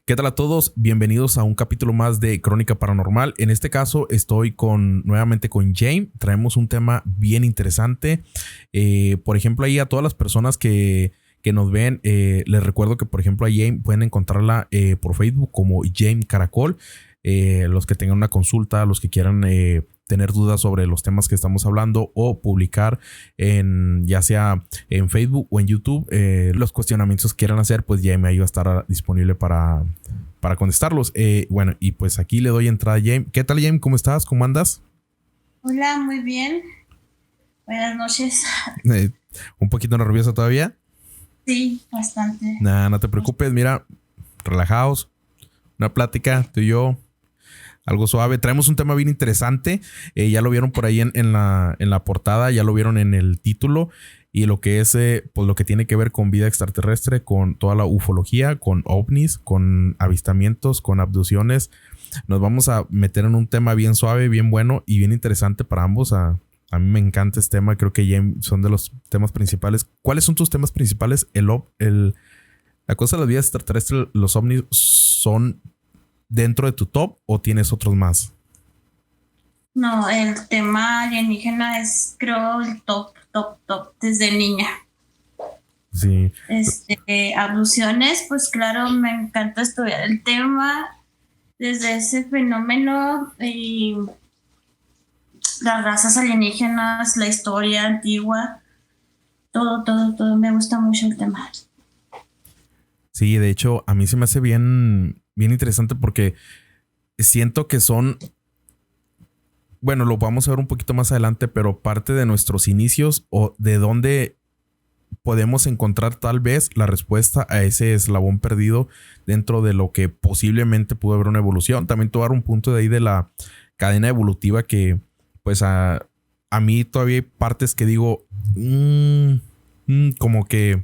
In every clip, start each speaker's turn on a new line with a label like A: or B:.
A: ¿Qué tal a todos? Bienvenidos a un capítulo más de Crónica Paranormal. En este caso estoy nuevamente con James. Traemos un tema bien interesante. Por ejemplo, ahí a todas las personas que nos ven, les recuerdo que por ejemplo a James pueden encontrarla por Facebook como James Caracol. Los que tengan una consulta, los que quieran tener dudas sobre los temas que estamos hablando o publicar ya sea en Facebook o en YouTube los cuestionamientos que quieran hacer, pues James ahí va a estar disponible para contestarlos. Bueno, y pues aquí le doy entrada a James. ¿Qué tal, James? ¿Cómo estás? ¿Cómo andas?
B: Hola, muy bien. Buenas noches.
A: ¿Un poquito nerviosa todavía?
B: Sí, bastante.
A: Nah, no te preocupes, mira, relajaos, una plática, tú y yo. Algo suave. Traemos un tema bien interesante. Ya lo vieron por ahí en la portada, ya lo vieron en el título. Y lo que es, pues lo que tiene que ver con vida extraterrestre, con toda la ufología, con ovnis, con avistamientos, con abducciones. Nos vamos a meter en un tema bien suave, bien bueno y bien interesante para ambos. A mí me encanta este tema. Creo que ya son de los temas principales. ¿Cuáles son tus temas principales? La cosa de la vida extraterrestre, los ovnis son dentro de tu top o tienes otros más?
B: No, el tema alienígena es, creo, el top desde niña.
A: Sí.
B: Abducciones, pues claro, me encanta estudiar el tema desde ese fenómeno y las razas alienígenas, la historia antigua, todo, me gusta mucho el tema.
A: Sí, de hecho, a mí se me hace bien interesante porque siento que son, bueno, lo vamos a ver un poquito más adelante, pero parte de nuestros inicios o de dónde podemos encontrar tal vez la respuesta a ese eslabón perdido dentro de lo que posiblemente pudo haber una evolución. También tomar un punto de ahí de la cadena evolutiva que pues a mí todavía hay partes que digo como que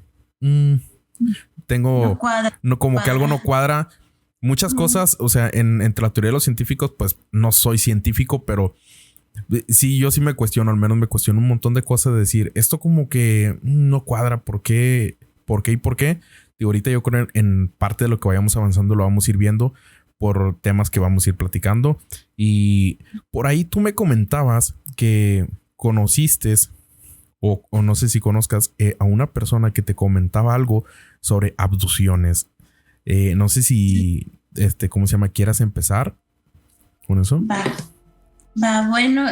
A: tengo
B: No cuadra,
A: no, como
B: cuadra.
A: que algo no cuadra. Muchas cosas, o sea, entre la teoría de los científicos, pues no soy científico, pero sí, yo sí me cuestiono, al menos me cuestiono un montón de cosas de decir, esto como que no cuadra, ¿por qué? ¿Por qué y por qué? Y ahorita yo creo en parte de lo que vayamos avanzando lo vamos a ir viendo por temas que vamos a ir platicando. Y por ahí tú me comentabas que conociste o no sé si conozcas a una persona que te comentaba algo sobre abducciones. No sé si, ¿cómo se llama? ¿Quieras empezar con eso?
B: Bueno,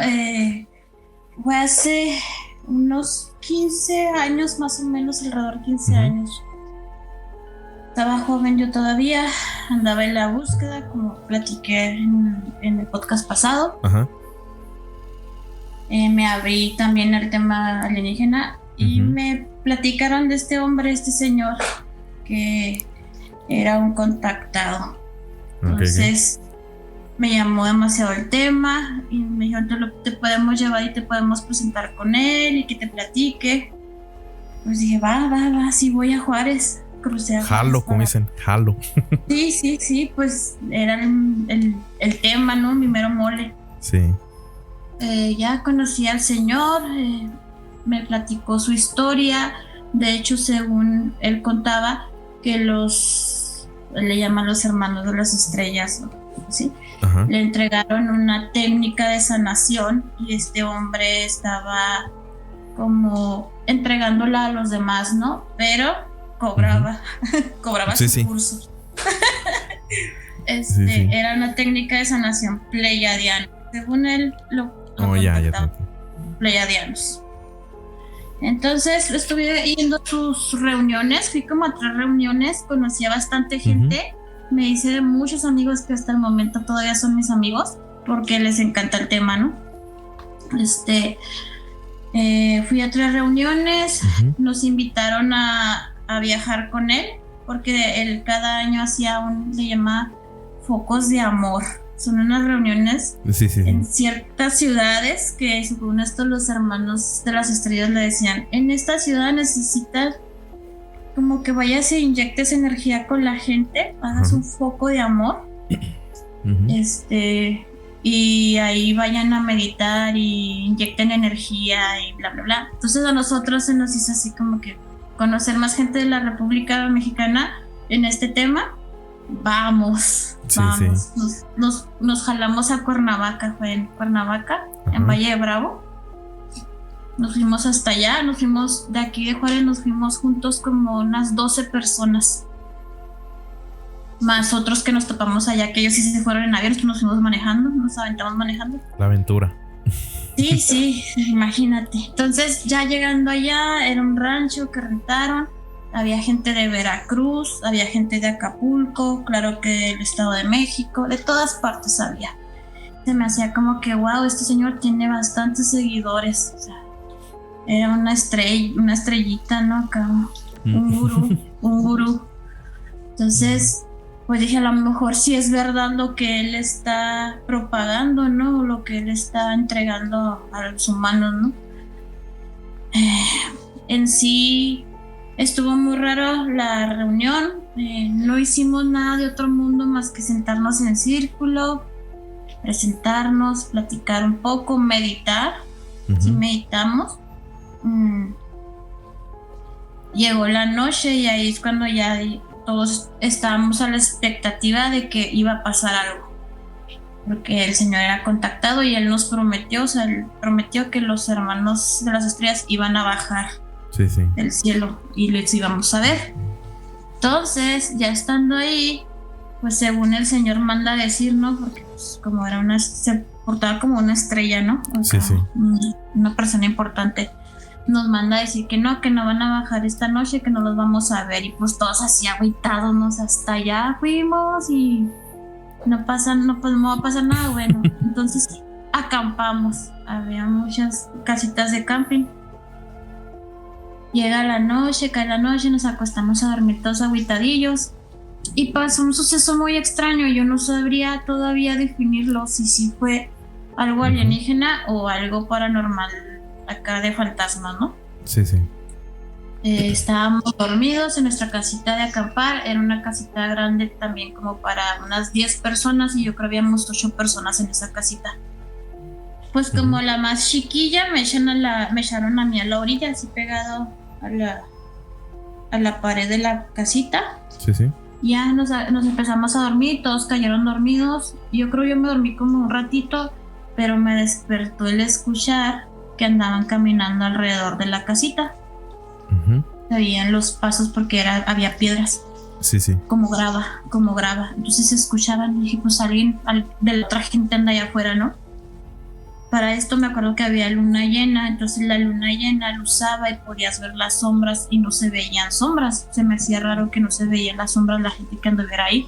B: fue hace unos 15 años, más o menos, alrededor de 15 años. Estaba joven yo todavía, andaba en la búsqueda, como platiqué en el podcast pasado.
A: Ajá.
B: Me abrí también al tema alienígena y me platicaron de este hombre, este señor, que era un contactado. Entonces me llamó demasiado el tema y me dijo, te podemos llevar y te podemos presentar con él y que te platique. Pues dije, va, sí voy a Juárez. Crucé a Juárez.
A: Jalo, como dicen, jalo.
B: Sí, pues era el tema, ¿no? Mi mero mole.
A: Sí.
B: Ya conocí al señor, me platicó su historia. De hecho, según él contaba, que le llaman los hermanos de las estrellas, ¿no? ¿Sí? Le entregaron una técnica de sanación y este hombre estaba como entregándola a los demás, ¿no? Pero cobraba su curso. Era una técnica de sanación pleyadiana. Según él, pleyadianos. Entonces estuve yendo a sus reuniones, fui como a 3 reuniones, conocí a bastante gente, me hice de muchos amigos que hasta el momento todavía son mis amigos, porque les encanta el tema, ¿no? Fui a 3 reuniones, nos invitaron a viajar con él, porque él cada año hacía le llama focos de amor. Son unas reuniones en ciertas ciudades que según esto los hermanos de las estrellas le decían, en esta ciudad necesitas como que vayas e inyectes energía con la gente, hagas un foco de amor, y ahí vayan a meditar y inyecten energía y bla, bla, bla. Entonces a nosotros se nos hizo así como que conocer más gente de la República Mexicana en este tema. vamos.
A: Sí.
B: Nos jalamos a Cuernavaca, fue en Cuernavaca, en Valle de Bravo. Nos fuimos hasta allá, nos fuimos de aquí de Juárez, nos fuimos juntos como unas 12 personas. Más otros que nos topamos allá, que ellos sí se fueron en avión, nos fuimos manejando, nos aventamos manejando.
A: La aventura.
B: Sí, imagínate. Entonces, ya llegando allá, era un rancho que rentaron. Había gente de Veracruz, había gente de Acapulco, claro que del Estado de México, de todas partes había. Se me hacía como que, wow, este señor tiene bastantes seguidores. O sea, era una estrellita, ¿no? Acá, un gurú. Entonces, pues dije, a lo mejor sí es verdad lo que él está propagando, ¿no? Lo que él está entregando a los humanos, ¿no? En sí, estuvo muy raro la reunión. No hicimos nada de otro mundo más que sentarnos en círculo, presentarnos, platicar un poco, meditar. Sí meditamos. Llegó la noche y ahí es cuando ya todos estábamos a la expectativa de que iba a pasar algo, porque el Señor era contactado y Él nos prometió, Él prometió que los hermanos de las estrellas iban a bajar del cielo y les íbamos a ver. Entonces, ya estando ahí, pues según el Señor manda a decir, ¿no? Porque pues, como era se portaba como una estrella, ¿no? O sea, una persona importante. Nos manda a decir que no van a bajar esta noche, que no los vamos a ver. Y pues todos así agüitados, nos hasta allá fuimos y no va a pasar nada bueno. Entonces acampamos, había muchas casitas de camping. Llega la noche, cae la noche, nos acostamos a dormir todos agüitadillos. Y pasó un suceso muy extraño, yo no sabría todavía definirlo, si fue algo alienígena o algo paranormal acá de fantasmas, ¿no? Sí. Estábamos dormidos en nuestra casita de acampar. Era una casita grande también como para unas 10 personas y yo creo que habíamos 8 personas en esa casita. Pues como la más chiquilla me echaron a mí a la orilla, así pegado a la pared de la casita. Ya nos empezamos a dormir, todos cayeron dormidos. Yo creo yo me dormí como un ratito, pero me despertó el escuchar que andaban caminando alrededor de la casita. Se veían los pasos porque había piedras. Como grava. Entonces se escuchaban y dije, pues alguien de la otra gente anda allá afuera, ¿no? Para esto me acuerdo que había luna llena, entonces la luna llena luzaba y podías ver las sombras y no se veían sombras. Se me hacía raro que no se veían las sombras de la gente que anduviera ahí.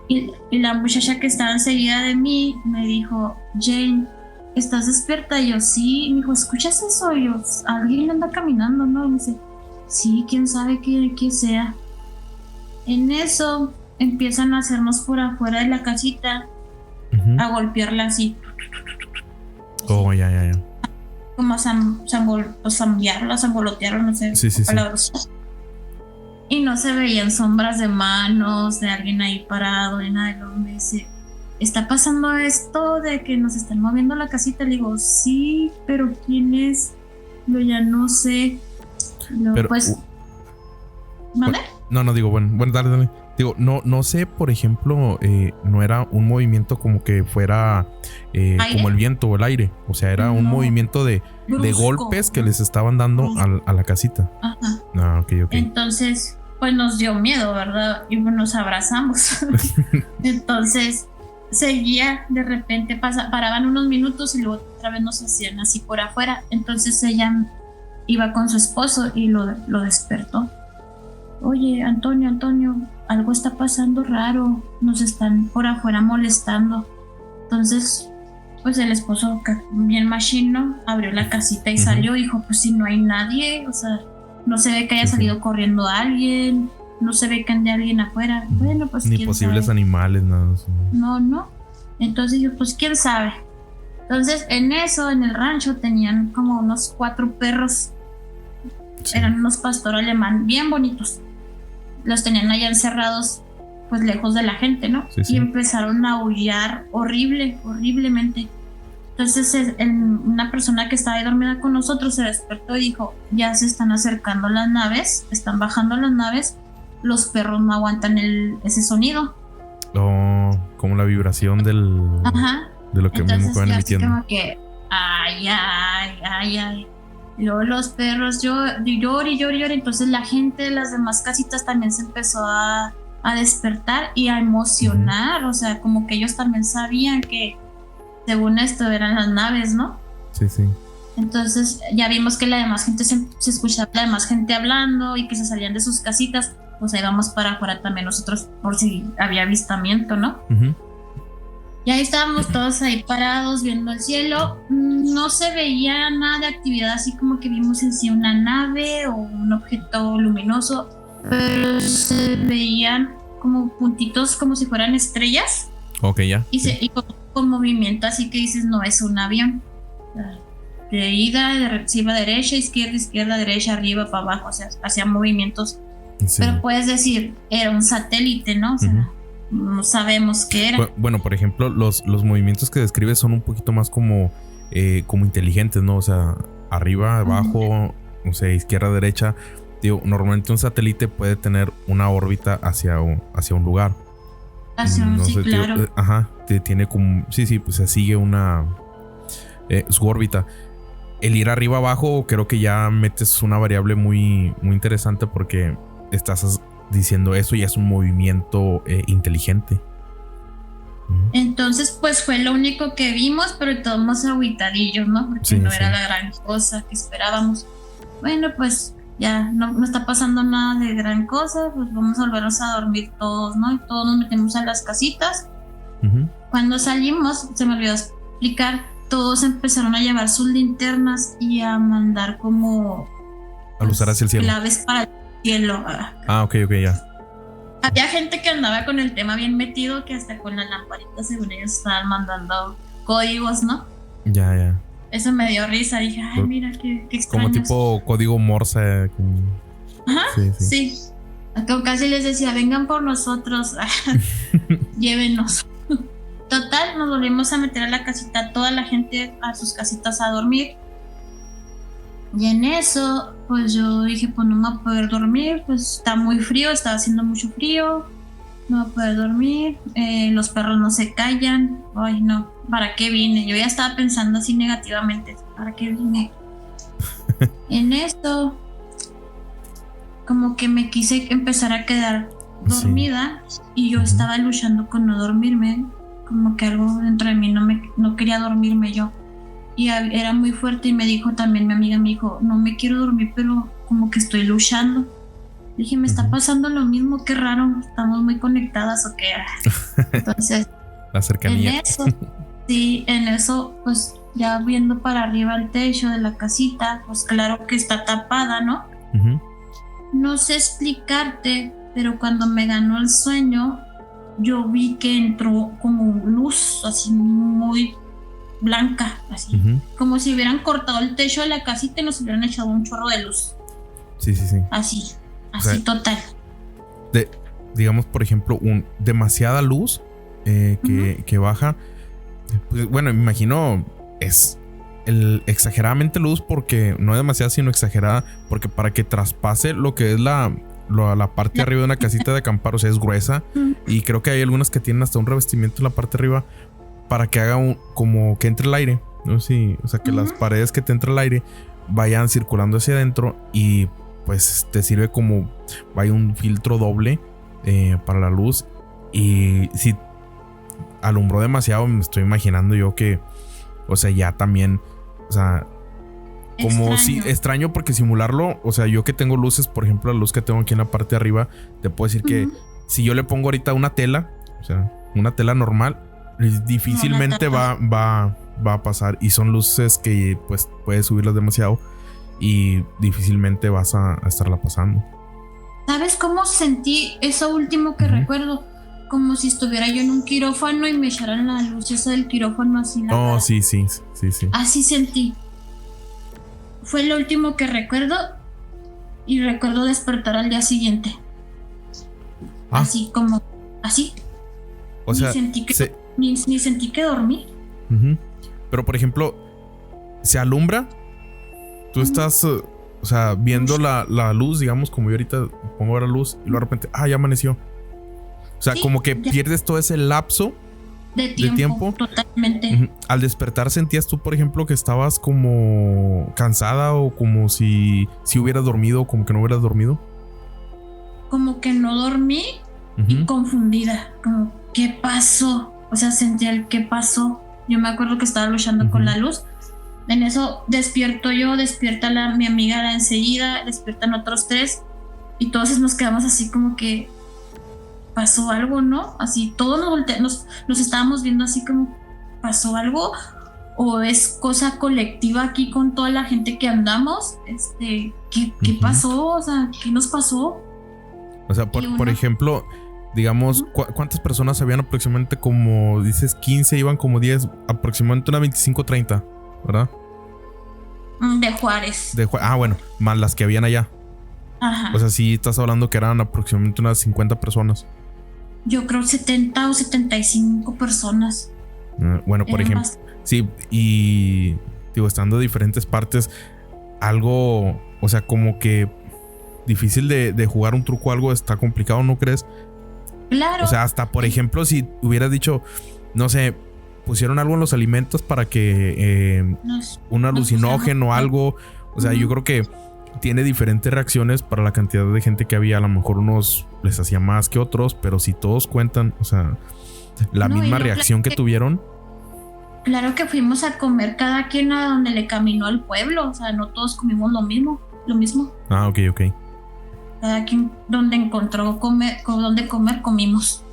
B: Y la muchacha que estaba enseguida de mí me dijo, Jane, ¿estás despierta? Y yo, sí. Y me dijo, ¿escuchas eso? Y yo, alguien anda caminando, ¿no? Y me dice, sí, quién sabe qué sea. En eso empiezan a hacernos por afuera de la casita, a golpearla así.
A: Ya.
B: Como zambolotearla, no sé. Palabras. Y no se veían sombras de manos, de alguien ahí parado, ni nada. Y luego me dice, ¿está pasando esto de que nos están moviendo la casita? Le digo, sí, pero ¿quién es? Yo ya no sé. Luego,
A: pero,
B: pues, ¿mande?
A: No, digo, bueno, dale. Digo, no sé, por ejemplo, no era un movimiento como que fuera como el viento o el aire. O sea, era un movimiento de golpes que les estaban dando a la casita. Ok.
B: Entonces, pues nos dio miedo, ¿verdad? Y nos abrazamos. Entonces, seguía, de repente paraban unos minutos y luego otra vez nos hacían así por afuera. Entonces ella iba con su esposo y lo despertó. Oye, Antonio, algo está pasando raro, nos están por afuera molestando. Entonces, pues el esposo, bien machino, abrió la casita y salió. Dijo, pues si no hay nadie, o sea, no se ve que haya salido corriendo alguien, no se ve que ande alguien afuera. Bueno, pues
A: ni posibles animales, nada.
B: No. Entonces yo, pues quién sabe. Entonces en el rancho tenían como unos 4 perros. Eran unos pastor alemán bien bonitos. Los tenían allá encerrados, pues lejos de la gente, ¿no? Y empezaron a aullar horriblemente. Entonces una persona que estaba ahí dormida con nosotros se despertó y dijo, ya se están acercando las naves, están bajando las naves los perros no aguantan ese sonido.
A: Como la vibración
B: Ajá.
A: de lo que
B: Entonces,
A: mismo que van
B: yo así
A: emitiendo.
B: como que, ay. Y luego los perros lloran. Entonces la gente de las demás casitas también se empezó a despertar y a emocionar. O sea, como que ellos también sabían que según esto eran las naves, ¿no?
A: Sí.
B: Entonces ya vimos que la demás gente se escuchaba la demás gente hablando y que se salían de sus casitas. Pues ahí vamos para afuera también nosotros por si había avistamiento, ¿no?
A: Uh-huh.
B: Y ahí estábamos todos ahí parados viendo el cielo. No se veía nada de actividad, así como que vimos en sí una nave o un objeto luminoso, pero se veían como puntitos como si fueran estrellas.
A: Ok, ya.
B: Y con movimiento, así que dices, no es un avión. De ida, de arriba, derecha, izquierda, derecha, arriba, para abajo, o sea, hacía movimientos. Sí. Pero puedes decir, era un satélite, ¿no? O sea, no sabemos qué era.
A: Bueno, por ejemplo, los movimientos que describes son un poquito más como inteligentes, ¿no? O sea, arriba, abajo, o sea, izquierda, derecha. Digo, normalmente un satélite puede tener una órbita hacia un lugar.
B: No sí, sé, claro.
A: Tiene como... Sí, pues se sigue su órbita. El ir arriba abajo creo que ya metes una variable muy, muy interesante porque estás diciendo eso ya es un movimiento inteligente.
B: Entonces pues fue lo único que vimos, pero todos agüitadillos, ¿no? Porque no era la gran cosa que esperábamos. Bueno, pues ya no está pasando nada de gran cosa, pues vamos a volvernos a dormir todos, ¿no? Y todos nos metemos a las casitas. Cuando salimos, se me olvidó explicar, todos empezaron a llevar sus linternas y a mandar como
A: a luzar hacia el cielo.
B: Claves para el cielo.
A: Ok, ya.
B: Había gente que andaba con el tema bien metido, que hasta con las lamparitas según ellos estaban mandando códigos, ¿no?
A: Ya.
B: Eso me dio risa, dije, ay, mira, qué extraño.
A: Como tipo código Morse.
B: Ajá, sí. Casi les decía, vengan por nosotros, llévenos. Total, nos volvimos a meter a la casita, toda la gente a sus casitas a dormir. Y en eso, pues yo dije, pues no me voy a poder dormir, pues está muy frío, estaba haciendo mucho frío, no voy a poder dormir, los perros no se callan, ay no, ¿para qué vine? Yo ya estaba pensando así negativamente, ¿para qué vine? En esto, como que me quise empezar a quedar dormida y yo estaba luchando con no dormirme. Como que algo dentro de mí no quería dormirme yo. Y era muy fuerte y me dijo también, mi amiga me dijo, no me quiero dormir, pero como que estoy luchando. Dije, me está pasando lo mismo, qué raro, estamos muy conectadas o qué. Entonces,
A: la cercanía.
B: En eso, pues ya viendo para arriba el techo de la casita, pues claro que está tapada, ¿no? No sé explicarte, pero cuando me ganó el sueño, yo vi que entró como luz así muy blanca, así como si hubieran cortado el techo de la casita y nos hubieran echado un chorro de luz.
A: Sí.
B: Así, o sea, total.
A: Digamos, por ejemplo, demasiada luz que baja. Pues, bueno, me imagino es exageradamente luz porque no demasiada, sino exagerada, porque para que traspase lo que es la parte de arriba de una casita de acampar, o sea, es gruesa y creo que hay algunas que tienen hasta un revestimiento en la parte de arriba para que haga como que entre el aire, ¿no? Sí, o sea, que las paredes que te entra el aire vayan circulando hacia adentro y pues te sirve como vaya un filtro doble para la luz. Y si alumbró demasiado, me estoy imaginando yo que, o sea, ya también, o sea, como si extraño porque simularlo, o sea, yo que tengo luces, por ejemplo, la luz que tengo aquí en la parte de arriba, te puedo decir que si yo le pongo ahorita una tela, o sea, una tela normal, difícilmente va a pasar, y son luces que pues puedes subirlas demasiado y difícilmente vas a estarla pasando.
B: ¿Sabes cómo sentí eso último que recuerdo? Como si estuviera yo en un quirófano y me echaran la luz esa del quirófano así.
A: Sí.
B: Así sentí. Fue lo último que recuerdo y recuerdo despertar al día siguiente. Así como, así.
A: O sea,
B: ni sentí que dormí.
A: Pero por ejemplo, se alumbra. Tú estás o sea, viendo la luz, digamos, como yo ahorita pongo ahora luz y luego de repente, ya amaneció. O sea,
B: Sí,
A: como que
B: ya.
A: pierdes todo ese lapso
B: De
A: de
B: tiempo,
A: tiempo.
B: totalmente.
A: Ujú. Al despertar, ¿sentías tú, por ejemplo, que estabas como cansada o como si hubieras dormido o como que no hubieras dormido?
B: Como que no dormí y
A: Ujú.
B: confundida, como ¿qué pasó? O sea, sentía el ¿qué pasó? Yo me acuerdo que estaba luchando con la luz. En eso despierto yo, despierta mi amiga la enseguida, despiertan otros 3 y todos nos quedamos así como que pasó algo, ¿no? Así todos nos estábamos viendo así como pasó algo o es cosa colectiva aquí con toda la gente que andamos. ¿Qué pasó? O sea, ¿qué nos pasó?
A: O sea, por ejemplo, digamos, ¿cuántas personas habían aproximadamente? Como dices, 15, iban como 10, aproximadamente unas 25, 30, ¿verdad?
B: De Juárez.
A: Bueno, más las que habían allá.
B: Ajá.
A: O sea, sí estás hablando que eran aproximadamente unas 50 personas.
B: Yo creo 70 o 75 personas.
A: Bueno, por ejemplo, sí, y digo, estando de diferentes partes, algo, o sea, como que difícil de jugar un truco, algo está complicado, ¿no crees?
B: Claro.
A: O sea, hasta por ejemplo, si hubieras dicho, no sé, pusieron algo en los alimentos para que un alucinógeno o algo. O sea, yo creo que tiene diferentes reacciones para la cantidad de gente que había. A lo mejor unos les hacía más que otros, pero si todos cuentan, o sea, la misma reacción que tuvieron.
B: Claro que fuimos a comer cada quien a donde le caminó al pueblo. O sea, no todos comimos lo mismo.
A: Ok.
B: Cada quien donde encontró donde comer, comimos.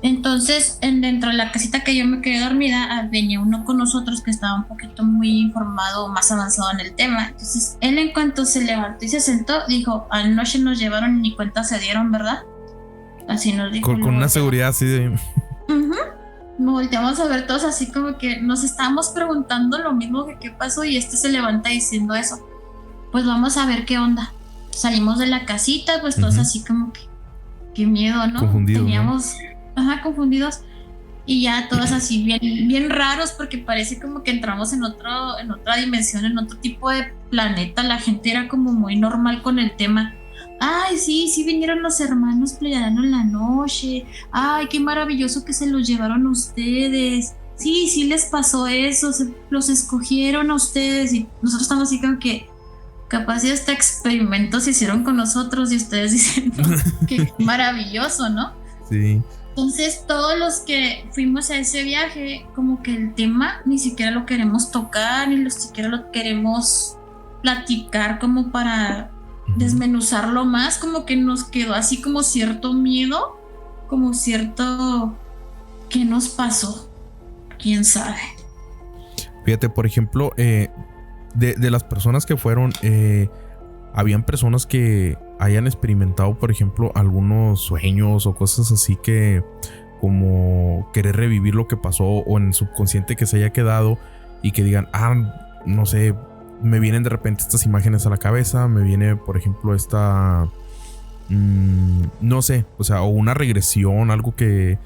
B: Entonces, dentro de la casita que yo me quedé dormida, venía uno con nosotros que estaba un poquito muy informado, más avanzado en el tema. Entonces, él en cuanto se levantó y se sentó, dijo, anoche nos llevaron y ni cuenta se dieron, ¿verdad? Así nos dijo.
A: Con una seguridad así de...
B: Nos volteamos a ver todos así como que nos estábamos preguntando lo mismo que qué pasó y se levanta diciendo eso. Pues vamos a ver qué onda. Salimos de la casita, pues todos así como que qué miedo, ¿no?
A: Confundidos,
B: teníamos, ¿no? Confundidos y ya todos así bien raros porque parece como que entramos en otra dimensión, en otro tipo de planeta. La gente era como muy normal con el tema. Ay, sí vinieron los hermanos Pleyadianos en la noche. Ay, qué maravilloso que se los llevaron ustedes. Sí les pasó eso, los escogieron a ustedes y nosotros estamos así como que capaz de este experimento se hicieron con nosotros y ustedes diciendo que maravilloso, ¿no?
A: Sí.
B: Entonces todos los que fuimos a ese viaje, como que el tema ni siquiera lo queremos tocar, ni siquiera lo queremos platicar como para desmenuzarlo más, como que nos quedó así como cierto miedo, como cierto ¿qué nos pasó? ¿Quién sabe?
A: Fíjate, por ejemplo, de las personas que fueron, habían personas que hayan experimentado, por ejemplo, algunos sueños o cosas así que como querer revivir lo que pasó o en el subconsciente que se haya quedado y que digan, no sé, me vienen de repente estas imágenes a la cabeza, me viene, por ejemplo, esta, no sé, o sea, o una regresión, algo que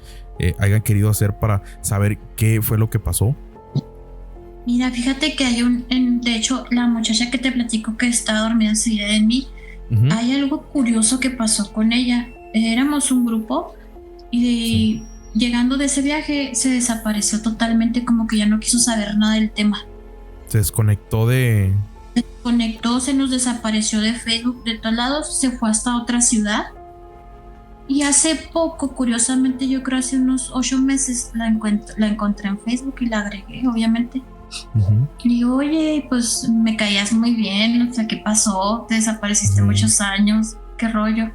A: hayan querido hacer para saber qué fue lo que pasó.
B: Mira, fíjate que hay de hecho, la muchacha que te platico que estaba dormida enseguida de mí, hay algo curioso que pasó con ella. Éramos un grupo y llegando de ese viaje se desapareció totalmente, como que ya no quiso saber nada del tema.
A: Se desconectó
B: se nos desapareció de Facebook, de todos lados, se fue hasta otra ciudad. Y hace poco, curiosamente, yo creo hace unos 8 meses, la encontré en Facebook y la agregué, obviamente. Y digo, oye, pues me caías muy bien, o sea, ¿qué pasó? Te desapareciste muchos años, ¿qué rollo?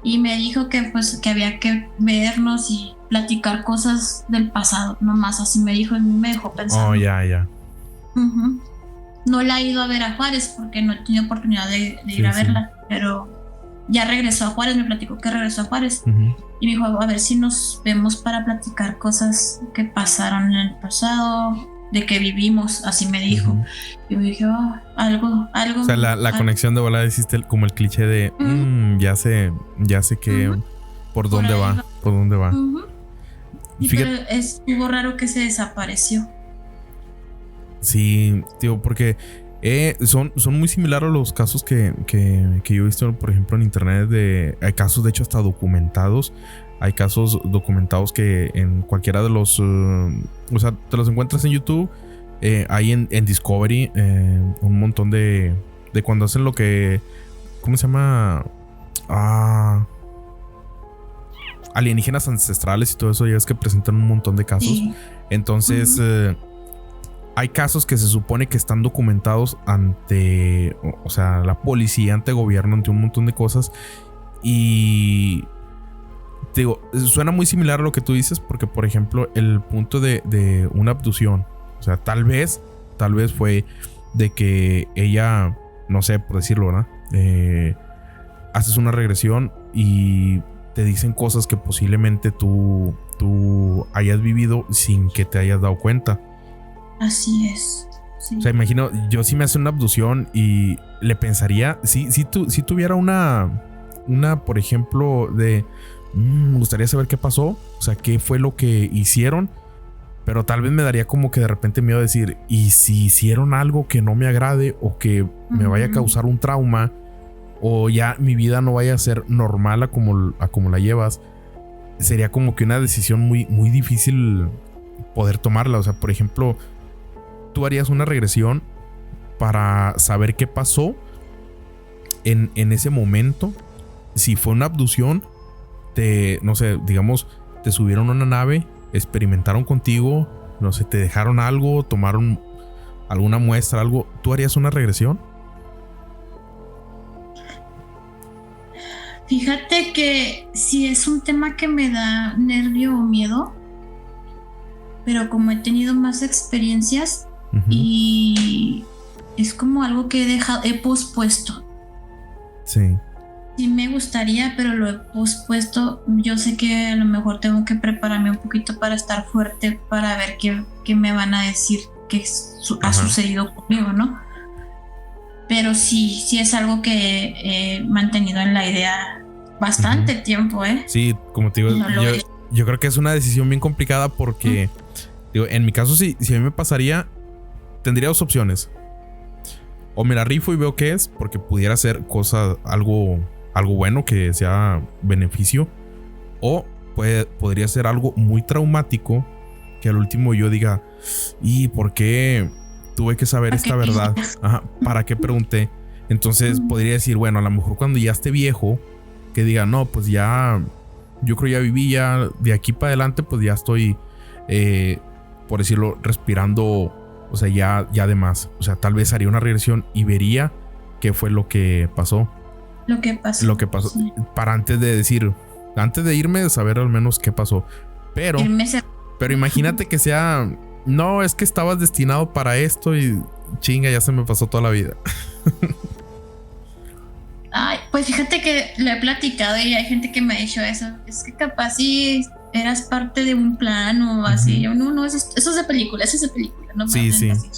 B: Y me dijo que pues que había que vernos y platicar cosas del pasado, nomás así me dijo y me dejó pensando.
A: Ya.
B: No la he ido a ver a Juárez porque no he tenido oportunidad de ir a verla, pero ya regresó a Juárez, me platicó que regresó a Juárez y me dijo, a ver si nos vemos para platicar cosas que pasaron en el pasado, de que vivimos, así me dijo. Y me dije, algo. O sea,
A: la conexión de volada hiciste como el cliché de ya sé que por dónde va.
B: Y pero estuvo raro que se desapareció.
A: Sí, tío, porque Son muy similares a los casos que yo he visto, por ejemplo, en internet. Hay casos, de hecho, hasta documentados. Hay casos documentados que en cualquiera de los... o sea, te los encuentras en YouTube. Hay en Discovery un montón de cuando hacen lo que... ¿Cómo se llama? Alienígenas ancestrales y todo eso. Ya es que presentan un montón de casos. Sí. Entonces... hay casos que se supone que están documentados ante, o sea, la policía, ante gobierno, ante un montón de cosas. Y te digo, suena muy similar a lo que tú dices, porque por ejemplo, el punto de una abducción, o sea, tal vez fue de que ella, no sé, por decirlo, ¿verdad? Haces una regresión y te dicen cosas que posiblemente tú hayas vivido sin que te hayas dado cuenta.
B: Así es. Sí.
A: O sea, imagino, yo sí me hace una abducción y le pensaría, si tuviera una, por ejemplo, me gustaría saber qué pasó, o sea, qué fue lo que hicieron, pero tal vez me daría como que de repente miedo a decir, y si hicieron algo que no me agrade o que me vaya a causar un trauma, o ya mi vida no vaya a ser normal a como la llevas, sería como que una decisión muy, muy difícil poder tomarla. O sea, por ejemplo, tú harías una regresión para saber qué pasó en ese momento. Si fue una abducción, no sé, digamos, te subieron a una nave, experimentaron contigo, no sé, te dejaron algo, tomaron alguna muestra, algo. ¿Tú harías una regresión?
B: Fíjate que si es un tema que me da nervio o miedo, pero como he tenido más experiencias, y es como algo que he pospuesto.
A: Sí.
B: Sí me gustaría, pero lo he pospuesto. Yo sé que a lo mejor tengo que prepararme un poquito para estar fuerte, para ver qué me van a decir que ha sucedido conmigo, ¿no? Pero sí es algo que he mantenido en la idea bastante tiempo, ¿eh?
A: Sí, como te digo, yo creo que es una decisión bien complicada porque, digo, en mi caso, si a mí me pasaría, tendría dos opciones. O me la rifo y veo qué es, porque pudiera ser algo bueno que sea beneficio. O podría ser algo muy traumático que al último yo diga, ¿y por qué tuve que saber esta verdad? ¿Para qué pregunté? Entonces podría decir, bueno, a lo mejor cuando ya esté viejo, que diga, no, pues ya, yo creo ya viví, ya de aquí para adelante, pues ya estoy, por decirlo, respirando. O sea, ya de más. O sea, tal vez haría una regresión y vería qué fue lo que pasó. Lo que pasó. Sí. Para antes de decir, antes de irme, saber al menos qué pasó. Pero imagínate que sea, no, es que estabas destinado para esto y chinga, ya se me pasó toda la vida.
B: Ay, pues fíjate que lo he platicado y hay gente que me ha dicho eso. Es que capaz sí eras parte de un plan o así. Yo, no, eso es de película, no me
A: sí.
B: así.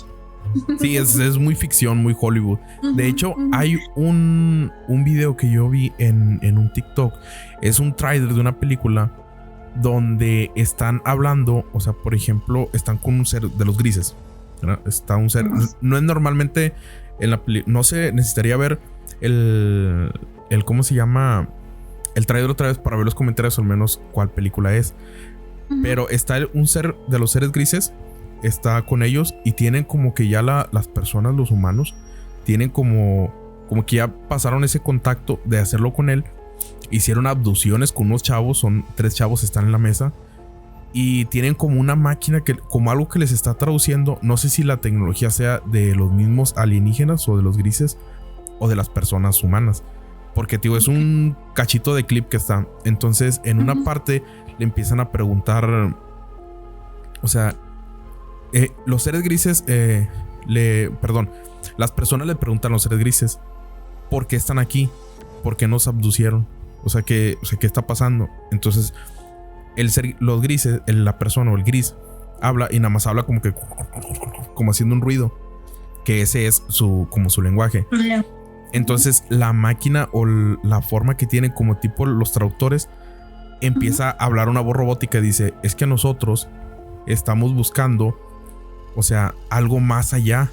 A: Sí, es muy ficción, muy Hollywood. De hecho, hay un video que yo vi en un TikTok. Es un trailer de una película donde están hablando, o sea, por ejemplo, están con un ser de los grises, ¿verdad? Está un ser, no es normalmente en la película, no se necesitaría ver el ¿cómo se llama? El trailer otra vez para ver los comentarios al menos cuál película es. Pero está un ser de los seres grises, está con ellos y tienen como que ya las personas, los humanos, tienen como que ya pasaron ese contacto de hacerlo con él. Hicieron abducciones con unos chavos, son 3 chavos, están en la mesa y tienen como una máquina como algo que les está traduciendo. No sé si la tecnología sea de los mismos alienígenas o de los grises o de las personas humanas. Porque, tío, es un cachito de clip que está. Entonces, en una parte le empiezan a preguntar. O sea, los seres grises. Las personas le preguntan a los seres grises: ¿por qué están aquí? ¿Por qué nos abducieron? O sea, ¿qué está pasando? Entonces, los grises, la persona o el gris, habla y nada más habla como haciendo un ruido. Que ese es su lenguaje. Entonces la máquina o la forma que tienen como tipo los traductores empieza a hablar una voz robótica y dice, es que nosotros estamos buscando, o sea, algo más allá.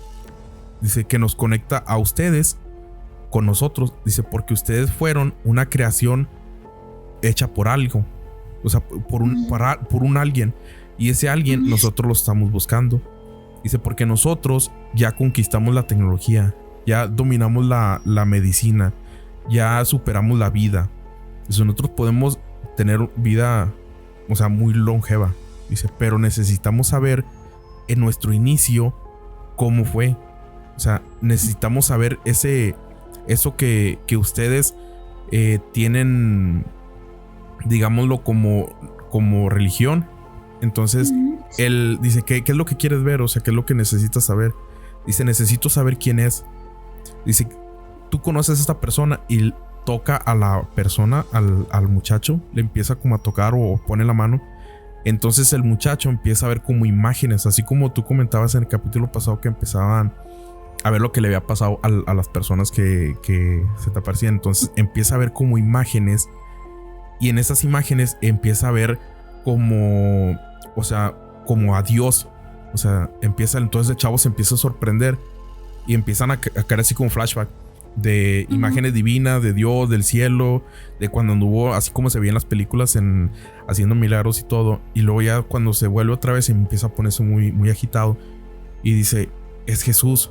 A: dice que nos conecta a ustedes con nosotros, dice, porque ustedes fueron una creación hecha por algo, o sea, por un alguien, y ese alguien nosotros lo estamos buscando. Dice, porque nosotros ya conquistamos la tecnología, ya dominamos la medicina, ya superamos la vida. Dice, nosotros podemos tener vida, o sea, muy longeva. Dice, pero necesitamos saber en nuestro inicio cómo fue. O sea, necesitamos saber eso que ustedes tienen, digámoslo, como religión. Entonces, él dice, ¿qué es lo que quieres ver? O sea, ¿qué es lo que necesitas saber? Dice, necesito saber quién es. Dice, tú conoces a esta persona, y toca a la persona, al muchacho, le empieza como a tocar o pone la mano. Entonces el muchacho empieza a ver como imágenes, así como tú comentabas en el capítulo pasado que empezaban a ver lo que le había pasado a las personas que se te aparecían. Entonces empieza a ver como imágenes, y en esas imágenes empieza a ver como, o sea, como a Dios. O sea, entonces el chavo se empieza a sorprender y empiezan a caer así como flashback de imágenes divinas, de Dios, del cielo, de cuando anduvo, así como se veía en las películas, haciendo milagros y todo. Y luego ya cuando se vuelve otra vez empieza a ponerse muy, muy agitado y dice, es Jesús.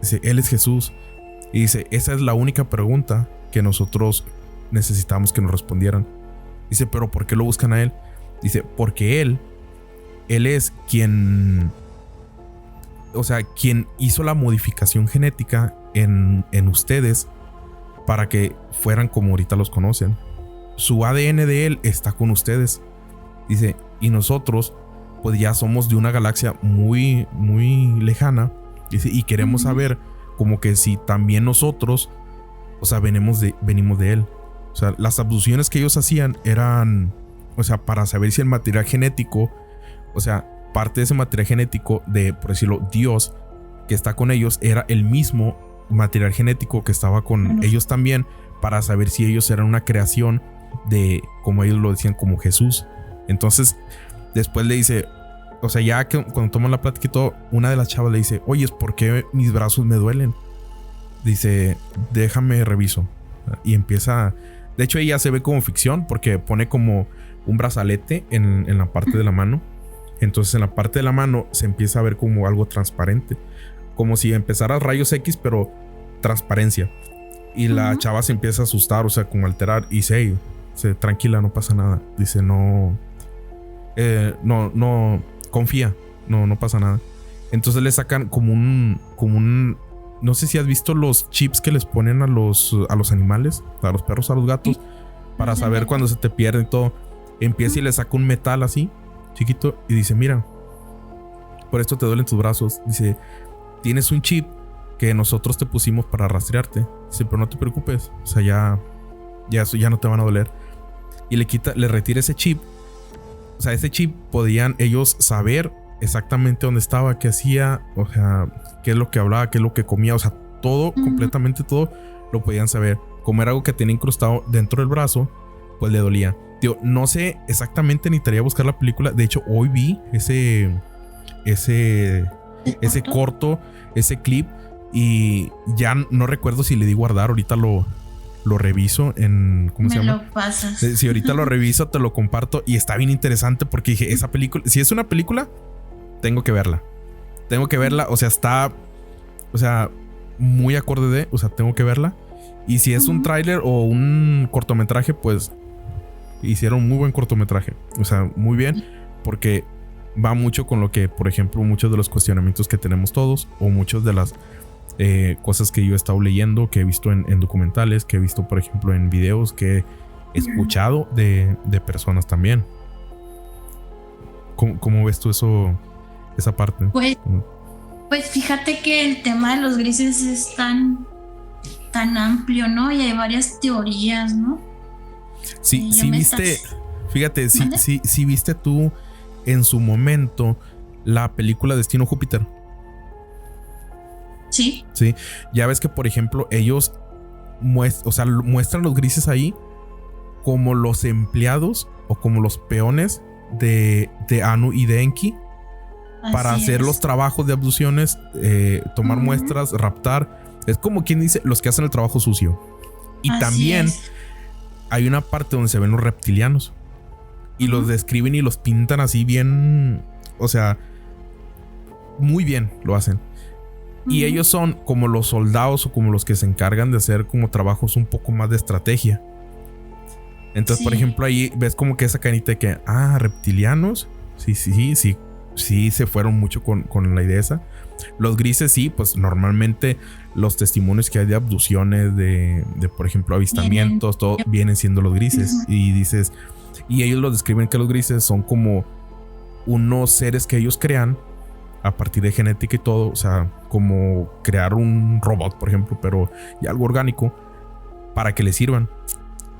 A: Dice, él es Jesús. Y dice, esa es la única pregunta que nosotros necesitamos que nos respondieran. Dice, pero ¿por qué lo buscan a él? Dice, porque él es quien, o sea, quien hizo la modificación genética en ustedes para que fueran como ahorita los conocen. Su ADN de él está con ustedes. Dice, y nosotros pues ya somos de una galaxia muy, muy lejana. Dice, y queremos saber como que si también nosotros, o sea, venimos de él. O sea, las abducciones que ellos hacían eran, o sea, para saber si el material genético, o sea, parte de ese material genético de, por decirlo, Dios que está con ellos, era el mismo material genético que estaba con ellos también, para saber si ellos eran una creación de, como ellos lo decían, como Jesús. Entonces después le dice, o sea, ya que cuando toman la plática y todo, una de las chavas le dice, oye, ¿por qué mis brazos me duelen? Dice, déjame reviso. Y empieza, de hecho ella se ve como ficción porque pone como un brazalete en la parte de la mano. Entonces en la parte de la mano se empieza a ver como algo transparente, como si empezara rayos X, pero transparencia. Y la chava se empieza a asustar, o sea, como alterar. Y dice, tranquila, no pasa nada. Dice, no, confía, no pasa nada. Entonces le sacan como un, no sé si has visto los chips que les ponen a los animales, a los perros, a los gatos, para saber cuando se te pierde y todo. Empieza y le saca un metal así, chiquito, y dice, mira, por esto te duelen tus brazos. Dice, tienes un chip que nosotros te pusimos para rastrearte. Dice, pero no te preocupes, o sea, ya no te van a doler. Y le retira ese chip. O sea, ese chip podían ellos saber exactamente dónde estaba, qué hacía, o sea, qué es lo que hablaba, qué es lo que comía, o sea, todo, completamente todo lo podían saber. Como era algo que tenía incrustado dentro del brazo, pues le dolía. Tío, no sé exactamente, necesitaría buscar la película. De hecho, hoy vi ese corto, ese clip, y ya no recuerdo si le di guardar. Ahorita lo reviso en, ¿cómo se llama?
B: Me lo pasas.
A: Si ahorita lo reviso, te lo comparto. Y está bien interesante porque dije, esa película, si es una película, tengo que verla. O sea, está, o sea, muy acorde de, o sea, tengo que verla. Y si es un tráiler o un cortometraje, pues hicieron muy buen cortometraje. O sea, muy bien, porque va mucho con lo que, por ejemplo, muchos de los cuestionamientos que tenemos todos, o muchas de las cosas que yo he estado leyendo, que he visto en documentales, que he visto, por ejemplo, en videos, que he escuchado de personas también. ¿Cómo ves tú eso, esa parte?
B: Pues fíjate que el tema de los grises es tan amplio, ¿no? Y hay varias teorías, ¿no?
A: Sí, viste, fíjate, sí viste tú en su momento la película Destino Júpiter.
B: Sí.
A: Sí, ya ves que, por ejemplo, ellos muestran los grises ahí como los empleados o como los peones de Anu y de Enki, para
B: Así
A: hacer
B: es.
A: los trabajos de abducciones, tomar muestras, raptar. Es como quien dice, los que hacen el trabajo sucio. Y
B: Así
A: también
B: es.
A: hay una parte donde se ven los reptilianos y los describen y los pintan así bien, o sea, muy bien lo hacen. Y ellos son como los soldados o como los que se encargan de hacer como trabajos un poco más de estrategia. Entonces,
B: Sí.
A: por ejemplo, ahí ves como que esa canita de que, reptilianos. Sí, se fueron mucho con la idea esa. Los grises, sí, pues normalmente los testimonios que hay de abducciones, de por ejemplo, avistamientos, todo vienen siendo los grises. Y dices, y ellos los describen que los grises son como unos seres que ellos crean a partir de genética y todo, o sea, como crear un robot, por ejemplo, pero ya algo orgánico para que les sirvan.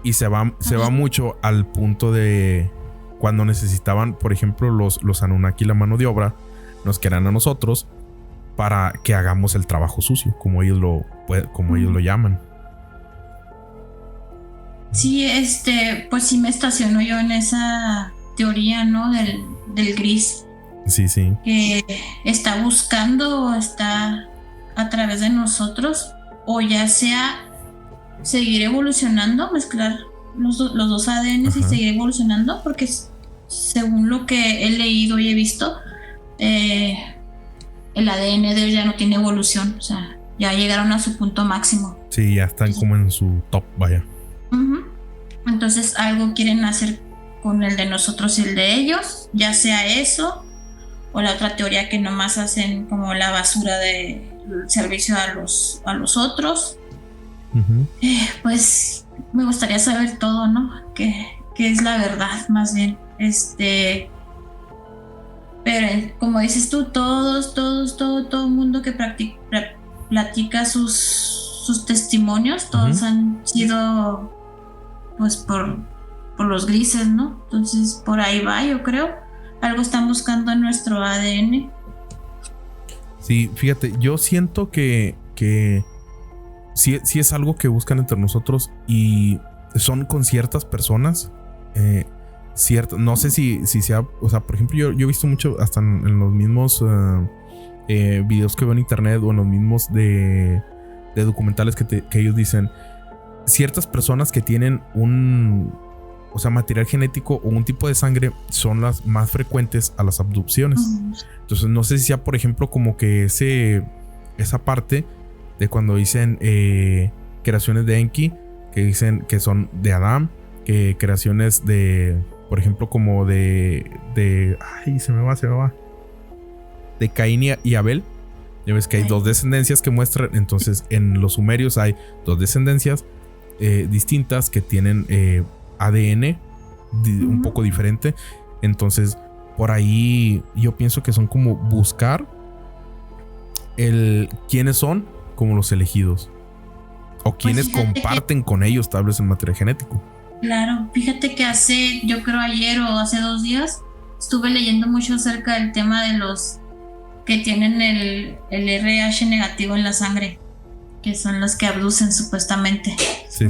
A: Y se va mucho al punto de cuando necesitaban, por ejemplo, los Anunnaki, la mano de obra, nos querían a nosotros para que hagamos el trabajo sucio, como ellos lo llaman.
B: Sí, pues sí me estaciono yo en esa teoría, ¿no? Del gris,
A: Sí.
B: que está buscando o está a través de nosotros, o ya sea seguir evolucionando, mezclar los dos ADNs y seguir evolucionando, porque según lo que he leído y he visto, el ADN de ellos ya no tiene evolución, o sea, ya llegaron a su punto máximo.
A: Sí, ya están como en su top, vaya.
B: Entonces algo quieren hacer con el de nosotros y el de ellos, ya sea eso o la otra teoría que nomás hacen como la basura de servicio a los otros. Pues me gustaría saber todo, ¿no? ¿Qué es la verdad, más bien? Pero como dices tú, todo el mundo que platica sus testimonios, todos han sido pues por los grises, ¿no? Entonces por ahí va, yo creo. Algo están buscando en nuestro ADN.
A: Sí, fíjate, yo siento que sí es algo que buscan entre nosotros y son con ciertas personas. No sé si sea, o sea, por ejemplo, yo he visto mucho hasta en los mismos videos que veo en internet o en los mismos de documentales que ellos dicen, ciertas personas que tienen material genético o un tipo de sangre son las más frecuentes a las abducciones. Entonces no sé si sea, por ejemplo, como que esa parte de cuando dicen creaciones de Enki, que dicen que son de Adán, que creaciones de, por ejemplo, como de se me va, de Caín y Abel. Ya ves que hay dos descendencias que muestran. Entonces en los sumerios hay dos descendencias distintas que tienen ADN un poco diferente. Entonces por ahí yo pienso que son como buscar quiénes son como los elegidos o quienes comparten con ellos tal vez el material genético.
B: Claro, fíjate que yo creo ayer o hace 2 días estuve leyendo mucho acerca del tema de los que tienen el RH negativo en la sangre, que son los que abducen supuestamente.
A: Sí.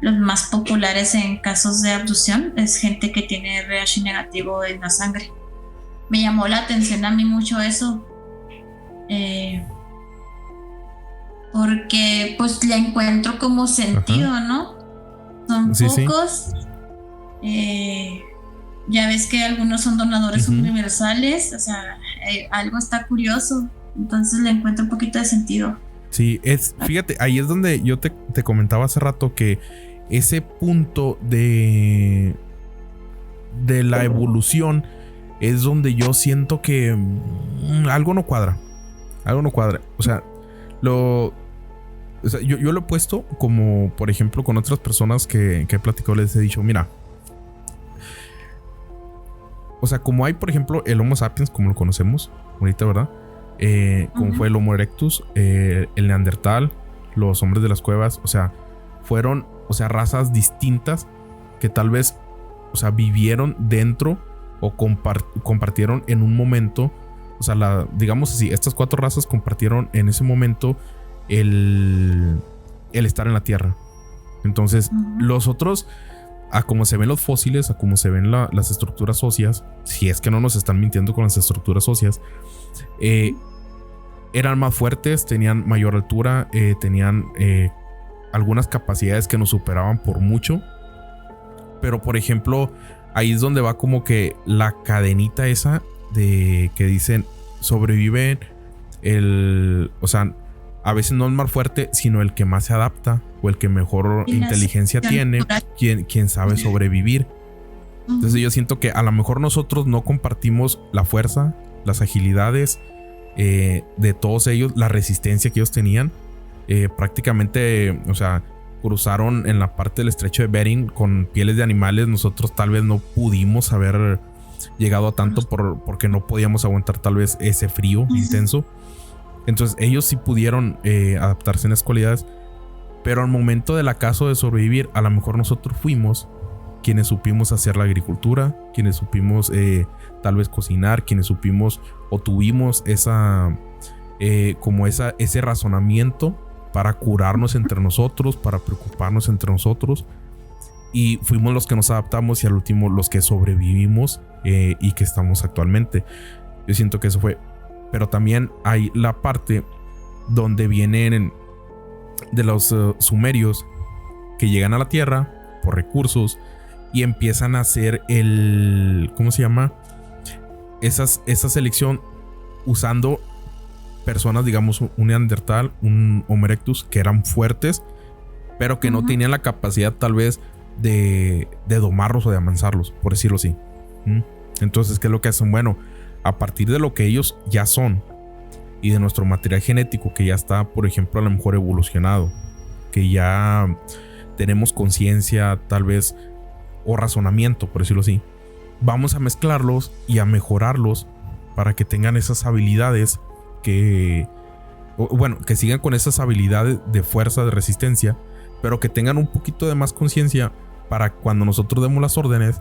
B: Los más populares en casos de abducción es gente que tiene RH negativo en la sangre. Me llamó la atención a mí mucho eso, porque pues le encuentro como sentido, ¿no? Son pocos. Ya ves que algunos son donadores universales, o sea, algo está curioso, entonces le encuentro un poquito de sentido.
A: Sí, fíjate, ahí es donde yo te comentaba hace rato que ese punto de la evolución es donde yo siento que algo no cuadra. O sea, yo lo he puesto como, por ejemplo, con otras personas que he platicado, les he dicho, mira, o sea, como hay, por ejemplo, el Homo sapiens, como lo conocemos ahorita, ¿verdad? Como fue el Homo erectus, el Neandertal, los hombres de las cuevas, o sea, fueron, o sea, razas distintas que tal vez, o sea, vivieron dentro o compartieron en un momento, o sea, digamos así, estas 4 razas compartieron en ese momento el estar en la Tierra. Entonces, los otros, a cómo se ven los fósiles, a cómo se ven las estructuras óseas, si es que no nos están mintiendo con las estructuras óseas, eran más fuertes, tenían mayor altura, tenían algunas capacidades que nos superaban por mucho. Pero por ejemplo, ahí es donde va como que la cadenita esa de que dicen sobrevive o sea, a veces no el más fuerte, sino el que más se adapta o el que mejor inteligencia tiene, quien sabe sobrevivir. Entonces yo siento que a lo mejor nosotros no compartimos la fuerza, las agilidades de todos ellos, la resistencia que ellos tenían. Prácticamente, o sea, cruzaron en la parte del estrecho de Bering con pieles de animales. Nosotros tal vez no pudimos haber llegado a tanto porque no podíamos aguantar tal vez ese frío intenso. Entonces ellos sí pudieron adaptarse en las cualidades, pero al momento del acaso de sobrevivir, a lo mejor nosotros fuimos quienes supimos hacer la agricultura, quienes supimos tal vez cocinar, quienes supimos o tuvimos ese razonamiento para curarnos entre nosotros, para preocuparnos entre nosotros, y fuimos los que nos adaptamos y al último los que sobrevivimos y que estamos actualmente. Yo siento que eso fue. Pero también hay la parte donde vienen de los sumerios que llegan a la tierra por recursos y empiezan a hacer ¿cómo se llama? Esa selección usando personas, digamos, un Neandertal, un Homo erectus, que eran fuertes, pero que no tenían la capacidad tal vez de domarlos o de amansarlos, por decirlo así. Entonces, ¿qué es lo que hacen? Bueno, a partir de lo que ellos ya son y de nuestro material genético que ya está, por ejemplo, a lo mejor evolucionado, que ya tenemos conciencia tal vez o razonamiento, por decirlo así, vamos a mezclarlos y a mejorarlos para que tengan esas habilidades que sigan con esas habilidades de fuerza, de resistencia, pero que tengan un poquito de más conciencia para cuando nosotros demos las órdenes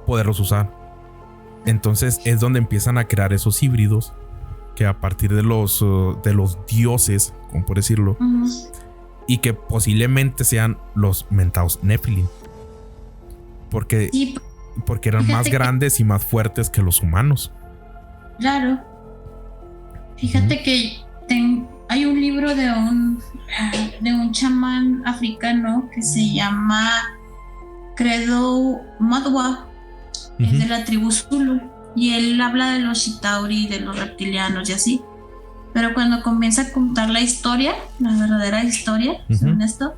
A: poderlos usar. Entonces es donde empiezan a crear esos híbridos que a partir de los dioses, como por decirlo, y que posiblemente sean los mentados Nephilim, porque eran más grandes y más fuertes que los humanos.
B: Claro. Fíjate que hay un libro de un chamán africano que se llama Credo Madwa. Es de la tribu Zulu, y él habla de los Chitauri, de los reptilianos y así. Pero cuando comienza a contar la historia, la verdadera historia, según esto,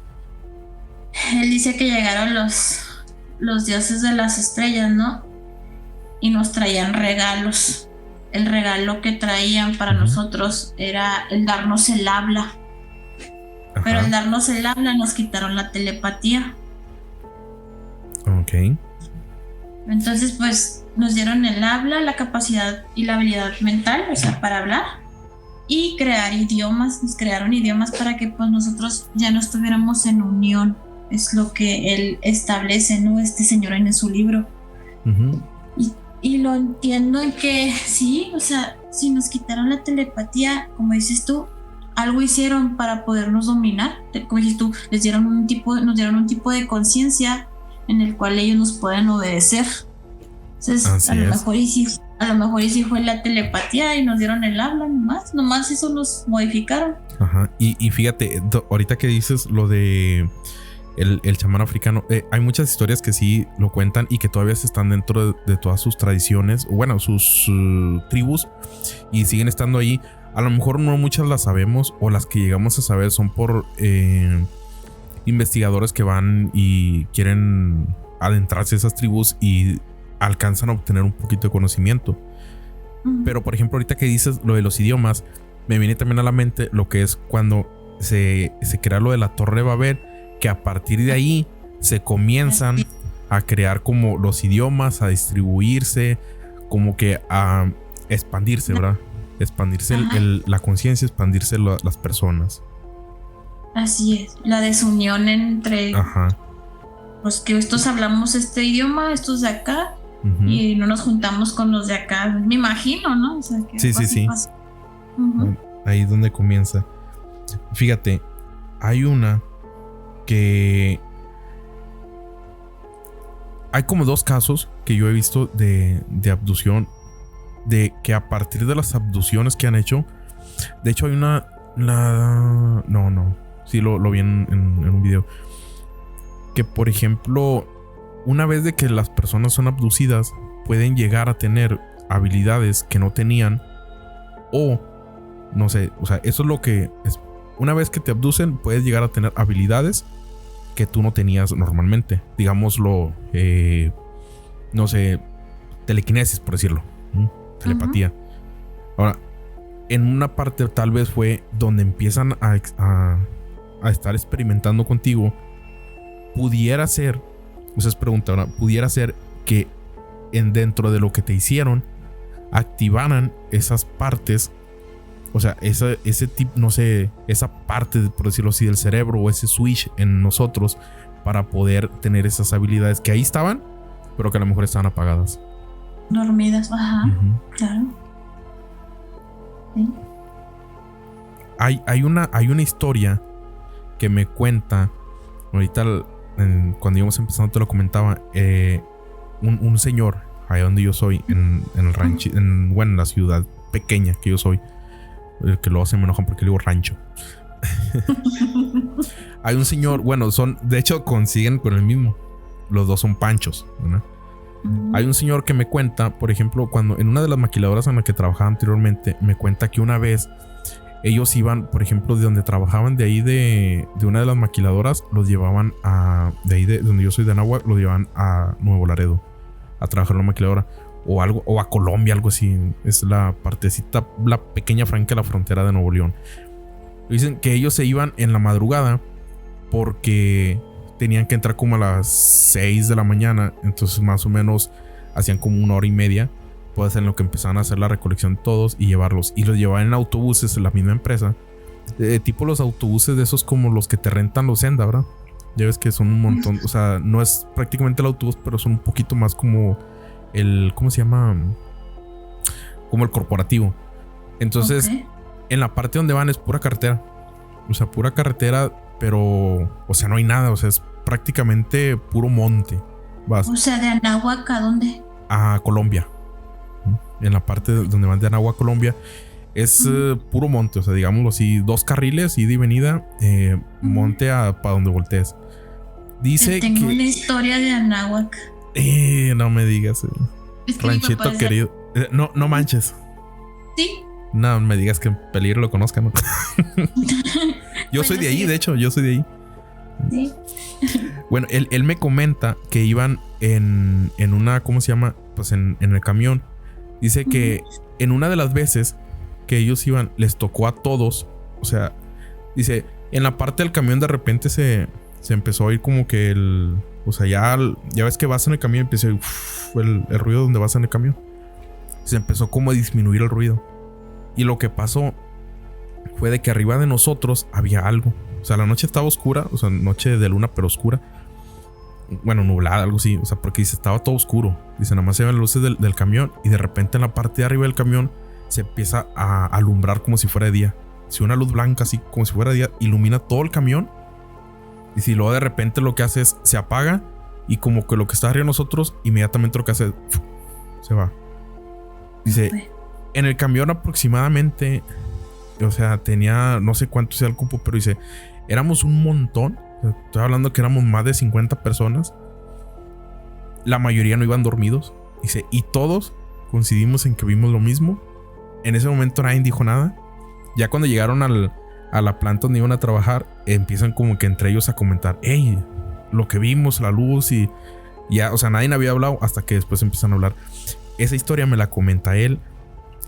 B: él dice que llegaron los dioses de las estrellas, ¿no? Y nos traían regalos. El regalo que traían para nosotros era el darnos el habla. Pero al darnos el habla nos quitaron la telepatía.
A: Ok.
B: Entonces, pues, nos dieron el habla, la capacidad y la habilidad mental, o sea, para hablar y crear idiomas. Nos crearon idiomas para que, pues, nosotros ya no estuviéramos en unión. Es lo que él establece, ¿no? Este señor en su libro. Y lo entiendo en que sí, o sea, si nos quitaron la telepatía, como dices tú, algo hicieron para podernos dominar. Como dices tú, nos dieron un tipo de conciencia en el cual ellos nos pueden obedecer. Entonces, a lo mejor y sí fue la telepatía y nos dieron el habla nomás eso nos modificaron.
A: Y fíjate, ahorita que dices lo de el chamán africano, hay muchas historias que sí lo cuentan y que todavía están dentro de todas sus tradiciones, bueno, sus tribus, y siguen estando ahí. A lo mejor no muchas las sabemos, o las que llegamos a saber son por investigadores que van y quieren adentrarse a esas tribus y alcanzan a obtener un poquito de conocimiento. Pero por ejemplo, ahorita que dices lo de los idiomas, me viene también a la mente lo que es cuando se crea lo de la Torre de Babel, que a partir de ahí se comienzan a crear como los idiomas, a distribuirse, como que a expandirse, ¿verdad? Expandirse la conciencia, expandirse las personas.
B: Así es, la desunión entre los que estos hablamos este idioma, estos de acá, y no nos juntamos con los de acá, me imagino, ¿no? O sea, que
A: sí. Ahí es donde comienza. Fíjate, hay una que hay como 2 casos que yo he visto de abducción, de que a partir de las abducciones que han hecho, de hecho hay una, sí lo vi en un video, que por ejemplo, una vez de que las personas son abducidas, pueden llegar a tener habilidades que no tenían, o no sé, o sea, eso es lo que es. Una vez que te abducen, puedes llegar a tener habilidades que tú no tenías normalmente. Digámoslo, no sé, telequinesis, por decirlo, telepatía. Ahora, en una parte tal vez fue donde empiezan a estar experimentando contigo. Pudiera ser, esa es pregunta ahora, pudiera ser que dentro de lo que te hicieron activaran esas partes, o sea, ese tipo, no sé, esa parte, por decirlo así, del cerebro, o ese switch en nosotros para poder tener esas habilidades que ahí estaban, pero que a lo mejor estaban apagadas.
B: Dormidas, ajá, claro. ¿Sí?
A: Hay una historia que me cuenta, ahorita cuando íbamos empezando te lo comentaba, un señor, allá donde yo soy, en el rancho, en la ciudad pequeña que yo soy, que luego se me enojan porque le digo rancho. Hay un señor, bueno, de hecho consiguen con el mismo, los dos son Panchos, ¿verdad? Hay un señor que me cuenta, por ejemplo, cuando en una de las maquiladoras en la que trabajaba anteriormente, me cuenta que una vez ellos iban, por ejemplo, de donde trabajaban, de ahí de una de las maquiladoras, los llevaban de ahí de donde yo soy, de Anáhuac, los llevaban a Nuevo Laredo a trabajar en una maquiladora, o a Colombia, algo así. Es la partecita, la pequeña franca de la frontera de Nuevo León. Dicen que ellos se iban en la madrugada porque tenían que entrar como a las 6 de la mañana, entonces más o menos hacían como 1 hora y media, pues en lo que empezaban a hacer la recolección todos y llevarlos, y los llevaban en autobuses en la misma empresa, tipo los autobuses de esos como los que te rentan los Senda, ¿verdad? Ya ves que son un montón, o sea, no es prácticamente el autobús, pero son un poquito más como ¿cómo se llama? Como el corporativo. Entonces, en la parte donde van es pura carretera, o sea, pura carretera, pero, o sea, no hay nada, o sea, es prácticamente puro monte. Vas.
B: O sea, de Anáhuac, ¿a dónde?
A: A Colombia. En la parte donde van de Anáhuac a Colombia es puro monte, o sea, digámoslo así, 2 carriles, ida y venida, monte para donde voltees. Dice
B: tengo una historia de Anáhuac.
A: No me digas.
B: Es que
A: ranchito querido. No manches.
B: Sí.
A: No me digas que en peligro lo conozcan, ¿no? Yo soy de ahí, de hecho, yo soy de ahí.
B: Sí.
A: Bueno, él me comenta que iban en una, ¿cómo se llama? Pues en el camión. Dice que en una de las veces que ellos iban, les tocó a todos. O sea, dice, en la parte del camión de repente se empezó a oír como que o sea, ya ves que vas en el camión y empieza el ruido donde vas en el camión. Se empezó como a disminuir el ruido. Y lo que pasó fue de que arriba de nosotros había algo. O sea, la noche estaba oscura, o sea, noche de luna pero oscura. Bueno, nublada, algo así. O sea, porque dice, estaba todo oscuro. Dice, nada más se ven las luces del camión. Y de repente en la parte de arriba del camión se empieza a alumbrar como si fuera de día. Si una luz blanca así como si fuera de día ilumina todo el camión. Y si luego de repente lo que hace es se apaga. Y como que lo que está arriba de nosotros, inmediatamente lo que hace se va. Dice, en el camión aproximadamente, o sea, tenía no sé cuánto sea el cupo, pero dice, éramos un montón. Estoy hablando que éramos más de 50 personas. La mayoría no iban dormidos. Dice, y todos coincidimos en que vimos lo mismo. En ese momento nadie dijo nada. Ya cuando llegaron a la planta donde iban a trabajar, empiezan como que entre ellos a comentar, hey, lo que vimos, la luz, y ya, o sea, nadie había hablado hasta que después empiezan a hablar. Esa historia me la comenta él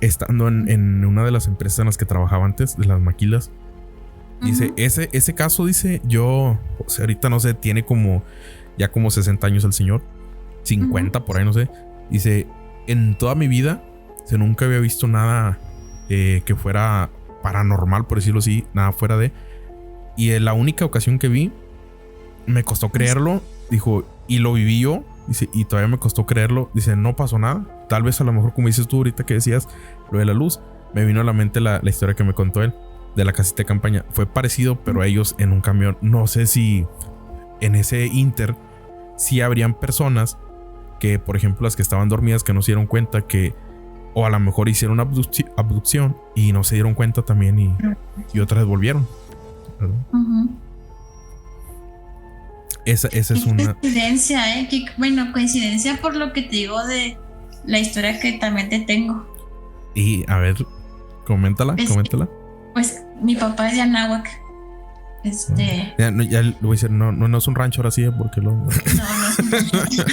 A: estando en una de las empresas en las que trabajaba antes, de las maquilas. Dice, ese caso, dice, yo, o sea, ahorita no sé, tiene ya como 60 años el señor, 50 por ahí, no sé. Dice, en toda mi vida, nunca había visto nada que fuera paranormal, por decirlo así, nada fuera de. Y en la única ocasión que vi, me costó creerlo, dijo, y lo viví yo, dice, y todavía me costó creerlo. Dice, no pasó nada. Tal vez a lo mejor, como dices tú ahorita que decías lo de la luz, me vino a la mente la historia que me contó él de la casita de campaña. Fue parecido, pero ellos en un camión. No sé si en ese inter sí habrían personas que, por ejemplo, las que estaban dormidas, que no se dieron cuenta que, o a lo mejor hicieron una abducción y no se dieron cuenta también y otras volvieron, ¿verdad? Esa es una
B: coincidencia, bueno, coincidencia por lo que te digo de la historia que también te tengo.
A: Y a ver, coméntala.
B: Pues mi papá es de Anáhuac.
A: Ya le voy a decir, no es un rancho ahora sí, porque lo.
B: No es un rancho.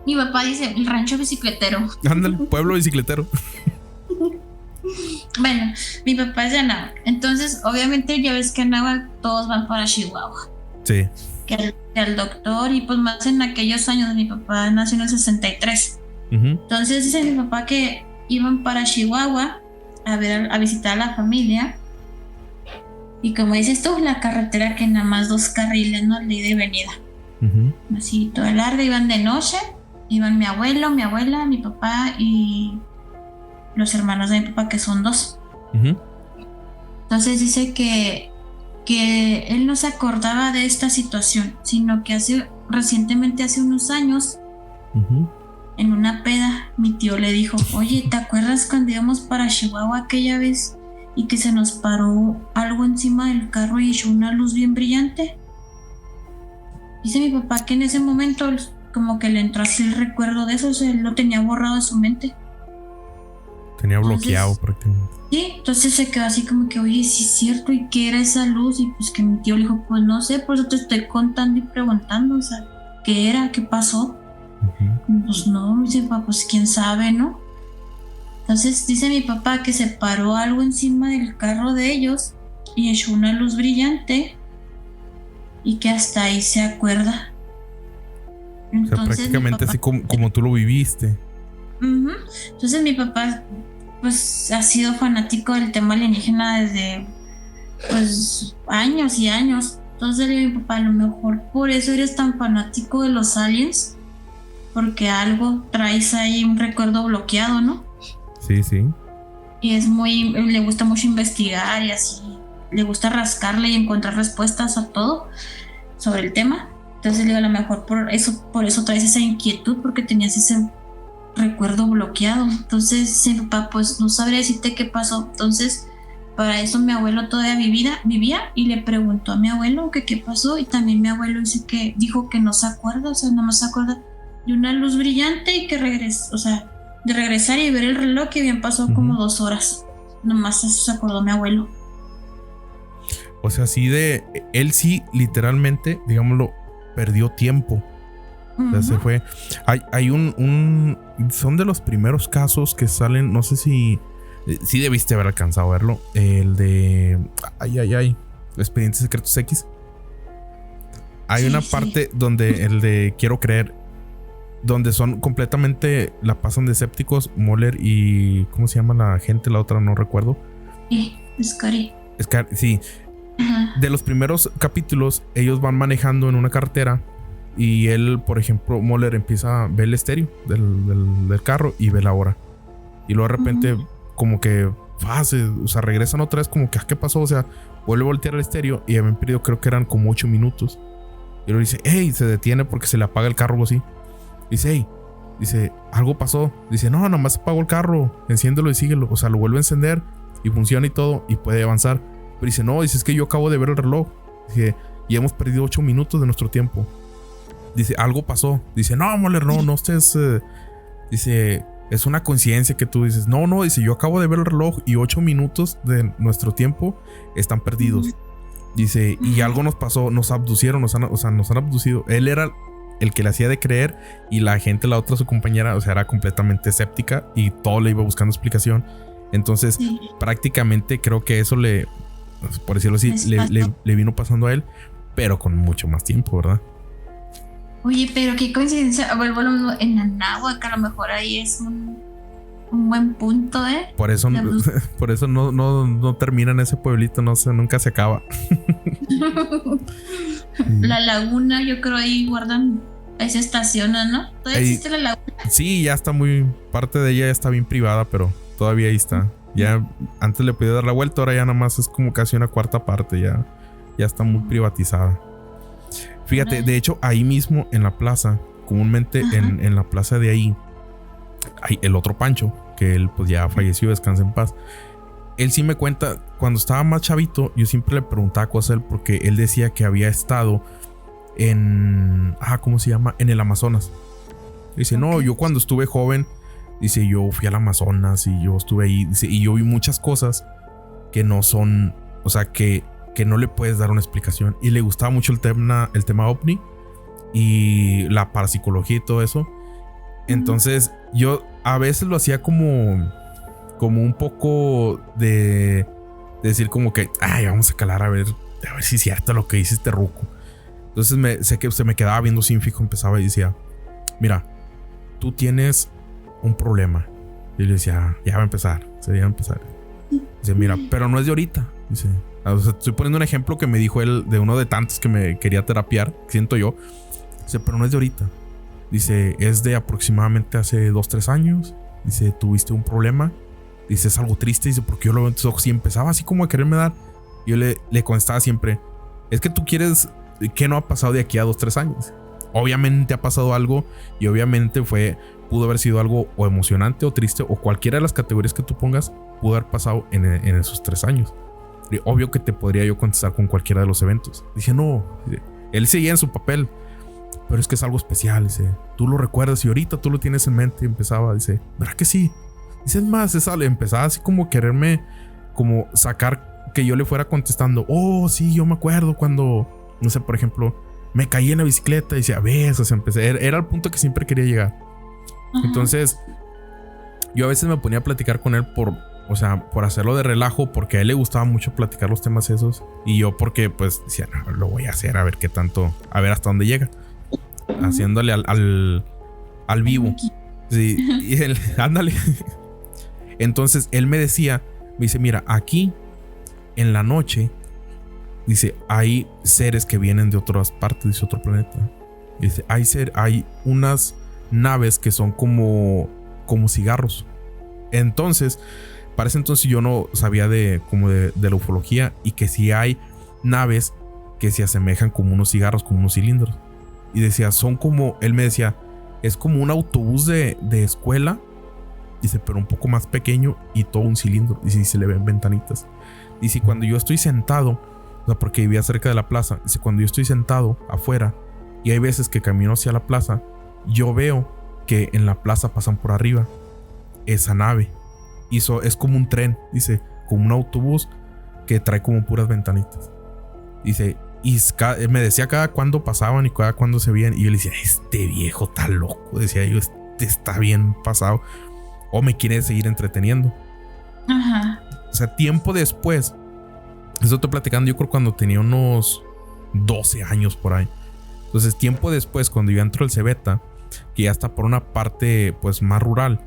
B: Mi papá dice el rancho bicicletero.
A: Ándale, pueblo bicicletero.
B: Bueno, mi papá es de Anáhuac. Entonces, obviamente, ya ves que Anáhuac todos van para Chihuahua.
A: Sí.
B: Que al doctor, y pues más en aquellos años, mi papá nació en el 63. Entonces dice mi papá que iban para Chihuahua a visitar a la familia. Y como dices tú, la carretera que nada más 2 carriles, ¿no? De ida y venida. Así toda larga, iban de noche. Iban mi abuelo, mi abuela, mi papá y los hermanos de mi papá, que son 2. Entonces dice que él no se acordaba de esta situación, sino que recientemente, hace unos años, en una peda, mi tío le dijo: oye, ¿te acuerdas cuando íbamos para Chihuahua aquella vez y que se nos paró algo encima del carro y echó una luz bien brillante? Dice mi papá que en ese momento como que le entró así el recuerdo de eso, o sea, él lo tenía borrado de su mente.
A: Tenía bloqueado prácticamente.
B: Sí, entonces se quedó así como que, oye, sí es cierto, ¿y qué era esa luz? Y pues que mi tío le dijo, pues no sé, por eso te estoy contando y preguntando, o sea, ¿qué era? ¿Qué pasó? Pues no, me dice papá, pues quién sabe, ¿no? Entonces dice mi papá que se paró algo encima del carro de ellos y echó una luz brillante y que hasta ahí se acuerda.
A: Entonces, o sea, prácticamente papá, así como tú lo viviste.
B: Entonces mi papá pues ha sido fanático del tema alienígena desde pues años y años. Entonces le digo a mi papá, a lo mejor por eso eres tan fanático de los aliens, porque algo traes ahí, un recuerdo bloqueado, ¿no?
A: Sí, sí.
B: Y le gusta mucho investigar y así, le gusta rascarle y encontrar respuestas a todo sobre el tema. Entonces le digo, a lo mejor por eso traes esa inquietud, porque tenías ese recuerdo bloqueado. Entonces mi papá pues no sabría decirte qué pasó. Entonces para eso mi abuelo todavía vivía y le preguntó a mi abuelo que qué pasó, y también mi abuelo dijo que no se acuerda, o sea, no más se acuerda de una luz brillante y que regresó, o sea, de regresar y ver el reloj, que bien pasó como 2 horas. Nomás eso se acordó mi abuelo.
A: O sea, él sí literalmente, digámoslo, perdió tiempo. O sea, se fue. Hay son de los primeros casos que salen, no sé si debiste haber alcanzado a verlo, el de Expedientes Secretos X. Hay una parte donde el de Quiero Creer, donde son completamente, la pasan de escépticos, Mulder y ¿cómo se llama la gente? La otra no recuerdo.
B: Scary.
A: Sí. De los primeros capítulos, ellos van manejando en una carretera y él, por ejemplo, Mulder empieza a ver el estéreo del carro y ve la hora. Y luego de repente como que regresan otra vez, como que ¿qué pasó? O sea, vuelve a voltear el estéreo y habían perdido, creo que eran como 8 minutos. Y luego dice, hey, se detiene porque se le apaga el carro o así. Dice, hey, algo pasó. Dice, no, nomás se apagó el carro, enciéndelo y síguelo. O sea, lo vuelve a encender y funciona y todo y puede avanzar. Pero dice, no, es que yo acabo de ver el reloj. Dice, y hemos perdido 8 minutos de nuestro tiempo. Dice, algo pasó. Dice, no, Mulder, no estés. Dice, es una coincidencia que tú dices. No, dice, yo acabo de ver el reloj y 8 minutos de nuestro tiempo están perdidos. Dice, y algo nos pasó, nos abducieron, nos han abducido. Él era el que le hacía de creer y la gente, la otra, su compañera, o sea, era completamente escéptica y todo le iba buscando explicación. Entonces, prácticamente creo que eso por decirlo así, le vino pasando a él, pero con mucho más tiempo, ¿verdad?
B: Oye, pero qué coincidencia, vuelvo lo mismo, en Anáhuac, a lo mejor ahí es un buen punto, ¿eh?
A: Por eso no termina en ese pueblito, nunca se acaba.
B: La laguna, yo creo ahí guardan, ahí se estacionan, ¿no? ¿Todavía existe la laguna?
A: Sí, ya está parte de ella ya está bien privada, pero todavía ahí está. Ya antes le podía dar la vuelta, ahora ya nada más es como casi una cuarta parte, ya está muy privatizada. Fíjate, de hecho, ahí mismo en la plaza, comúnmente en la plaza de ahí hay el otro Pancho, que él pues ya falleció, descansa en paz. Él sí me cuenta, cuando estaba más chavito, yo siempre le preguntaba cosas a él porque él decía que había estado en... ¿cómo se llama? En el Amazonas. Dice, no, yo cuando estuve joven, dice, yo fui al Amazonas y yo estuve ahí, dice, y yo vi muchas cosas que no son, o sea, que no le puedes dar una explicación. Y le gustaba mucho el tema ovni y la parapsicología y todo eso. Entonces yo a veces lo hacía como un poco de decir como que, vamos a calar a ver si es cierto lo que dice este ruco. Entonces sé que se me quedaba viendo sin fijo, empezaba y decía, mira, tú tienes un problema. Y le decía, ya va a empezar. Dice, mira, pero no es de ahorita. Dice, o sea, estoy poniendo un ejemplo que me dijo él de uno de tantos que me quería terapiar, siento yo. Dice, pero no es de ahorita. Dice, es de aproximadamente hace 2-3 años. Dice, tuviste un problema. Dice, es algo triste. Dice, porque yo lo veo en tus ojos. Y empezaba así como a quererme dar. Yo le contestaba siempre, es que tú quieres, ¿qué no ha pasado de aquí a 2-3 años? Obviamente ha pasado algo. Y obviamente pudo haber sido algo o emocionante o triste, o cualquiera de las categorías que tú pongas pudo haber pasado en esos 3 años. Y obvio que te podría yo contestar con cualquiera de los eventos. Dije, no. Él seguía en su papel. Pero es que es algo especial, dice. Tú lo recuerdas y ahorita tú lo tienes en mente. Y empezaba, dice, ¿verdad que sí? Dice, es más, empezaba así como quererme, como sacar que yo le fuera contestando. Oh, sí, yo me acuerdo cuando, no sé, por ejemplo, me caí en la bicicleta. Y decía, a veces, o sea, era el punto que siempre quería llegar. Ajá. Entonces, yo a veces me ponía a platicar con él por hacerlo de relajo, porque a él le gustaba mucho platicar los temas esos. Y yo porque, pues, decía, no, lo voy a hacer, a ver qué tanto, a ver hasta dónde llega. Haciéndole al vivo. Sí, y él, ándale. Entonces él me dice, mira, aquí en la noche, dice, hay seres que vienen de otras partes, de otro planeta. Dice, hay unas naves que son como cigarros. Entonces, para ese entonces yo no sabía de la ufología, y que sí hay naves que se asemejan como unos cigarros, como unos cilindros. Y decía, son como, él me decía, es como un autobús de escuela. Dice, pero un poco más pequeño y todo un cilindro. Dice, y se le ven ventanitas. Dice, cuando yo estoy sentado, o sea, porque vivía cerca de la plaza. Dice, cuando yo estoy sentado afuera y hay veces que camino hacia la plaza, yo veo que en la plaza pasan por arriba esa nave. Y eso es como un tren, dice, como un autobús que trae como puras ventanitas. Dice, y me decía cada cuando pasaban y cada cuando se veían. Y yo le decía, este viejo está loco. Decía yo, este está bien pasado. O me quiere seguir entreteniendo.
B: Ajá.
A: O sea, tiempo después, eso estoy platicando, yo creo cuando tenía unos 12 años por ahí. Entonces, tiempo después, cuando yo entro al Cebeta, que ya está por una parte pues más rural,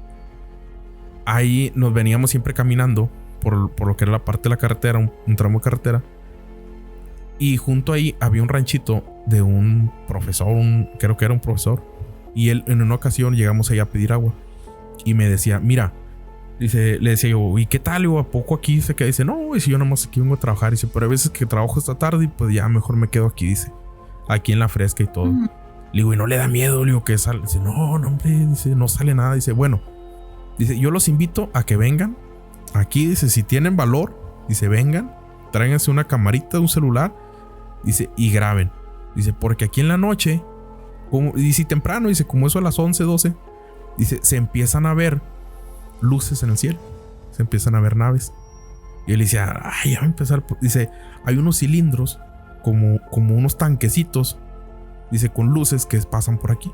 A: ahí nos veníamos siempre caminando por lo que era la parte de la carretera, un tramo de carretera. Y junto ahí había un ranchito de un profesor, creo que era un profesor. Y él, en una ocasión llegamos ahí a pedir agua. Y me decía, mira, dice, le decía yo, ¿y qué tal? ¿A poco aquí se queda? Dice, no, si yo nomás aquí vengo a trabajar. Dice, pero hay veces que trabajo esta tarde y pues ya mejor me quedo aquí, dice, aquí en la fresca y todo. Le digo, ¿y no le da miedo? Le digo, ¿qué sale? Dice, no, hombre, dice, no sale nada. Dice, bueno, dice, yo los invito a que vengan aquí. Dice, si tienen valor, dice, vengan, tráiganse una camarita, un celular. Dice, y graben. Dice, porque aquí en la noche, dice, temprano, dice, como eso a las 11, 12, dice, se empiezan a ver luces en el cielo. Se empiezan a ver naves. Y él decía, ya va a empezar. Dice, hay unos cilindros, como unos tanquecitos, dice, con luces que pasan por aquí.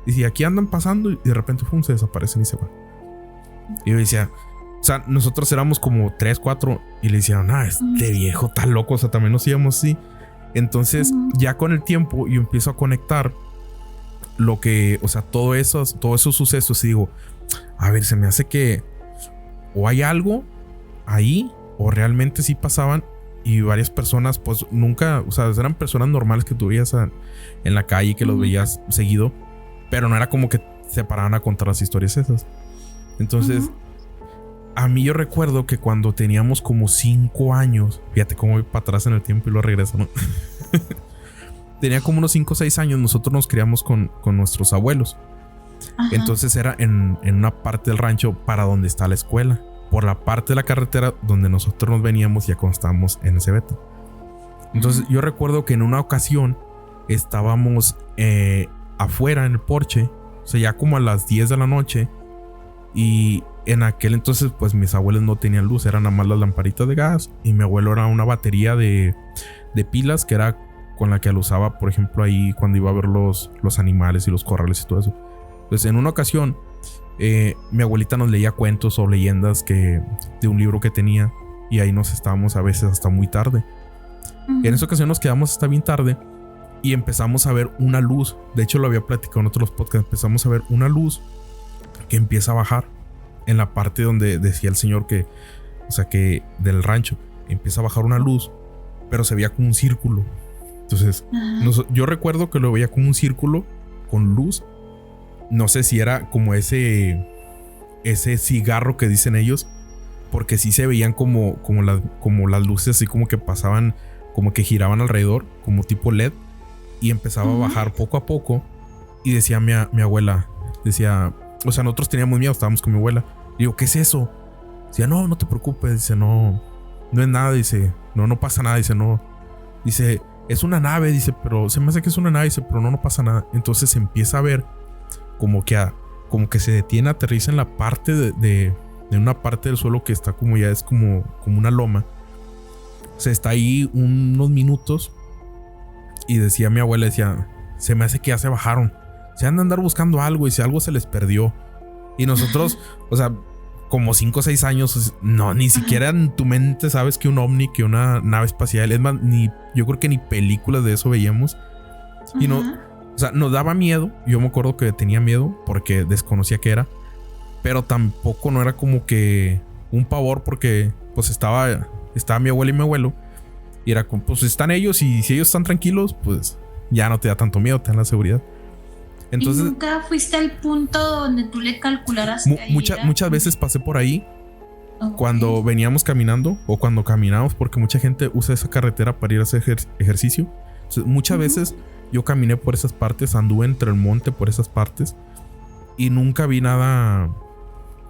A: Dice, aquí andan pasando y de repente se desaparecen y se van. Y yo decía, o sea, nosotros éramos como 3, 4 y le decían, este viejo está loco. O sea, también nos íbamos así. Entonces, ya con el tiempo yo empiezo a conectar lo que, o sea, todos esos sucesos, y digo, a ver, se me hace que o hay algo ahí o realmente sí pasaban. Y varias personas, pues nunca, o sea, eran personas normales que tú veías en la calle, que los veías seguido, pero no era como que se paraban a contar las historias esas. Entonces, a mí yo recuerdo que cuando teníamos como 5 años, fíjate cómo voy para atrás en el tiempo y lo regreso, ¿no? tenía como unos 5 o 6 años, nosotros nos criamos con nuestros abuelos.
B: Ajá.
A: Entonces era en una parte del rancho para donde está la escuela, por la parte de la carretera donde nosotros nos veníamos ya cuando estábamos en ese beta. Entonces yo recuerdo que en una ocasión estábamos afuera en el porche, o sea, ya como a las 10 de la noche, y en aquel entonces pues mis abuelos no tenían luz, eran nada más las lamparitas de gas, y mi abuelo era una batería de pilas que era con la que él usaba, por ejemplo, ahí cuando iba a ver los animales y los corrales y todo eso. Pues en una ocasión mi abuelita nos leía cuentos o leyendas de un libro que tenía, y ahí nos estábamos a veces hasta muy tarde. En esa ocasión nos quedamos hasta bien tarde y empezamos a ver una luz. De hecho lo había platicado en otros podcasts. Empezamos a ver una luz que empieza a bajar en la parte donde decía el señor que, o sea, que del rancho empieza a bajar una luz, pero se veía como un círculo. Entonces yo recuerdo que lo veía como un círculo con luz. No sé si era como ese cigarro que dicen ellos, porque sí se veían como las luces así como que pasaban, como que giraban alrededor, como tipo LED, y empezaba a bajar poco a poco. Y decía mi abuela, decía, o sea, nosotros teníamos miedo, estábamos con mi abuela. Y digo, ¿qué es eso? Decía, no te preocupes, dice, no es nada, dice, no pasa nada, dice, no, dice, es una nave, dice, pero se me hace que es una nave, dice, pero no pasa nada. Entonces se empieza a ver como que se detiene, aterriza en la parte de una parte del suelo que está como ya es como una loma. O sea, está ahí unos minutos. Y decía mi abuela, decía, se me hace que ya se bajaron, se han de andar buscando algo, y si algo se les perdió. Y nosotros, o sea, como 5 o 6 años, no, ni siquiera en tu mente sabes que un ovni, que una nave espacial, es más, yo creo que ni películas de eso veíamos. Y no, o sea, nos daba miedo. Yo me acuerdo que tenía miedo porque desconocía qué era, pero tampoco no era como que un pavor, porque pues estaba mi abuela y mi abuelo, y era como, pues están ellos, y si ellos están tranquilos, pues ya no te da tanto miedo, te dan la seguridad. Entonces,
B: ¿y nunca fuiste al punto donde tú le calcularas que
A: muchas veces pasé por ahí, cuando veníamos caminando o cuando caminábamos, porque mucha gente usa esa carretera para ir a hacer ejercicio. Entonces, muchas veces yo caminé por esas partes, anduve entre el monte por esas partes, y nunca vi nada.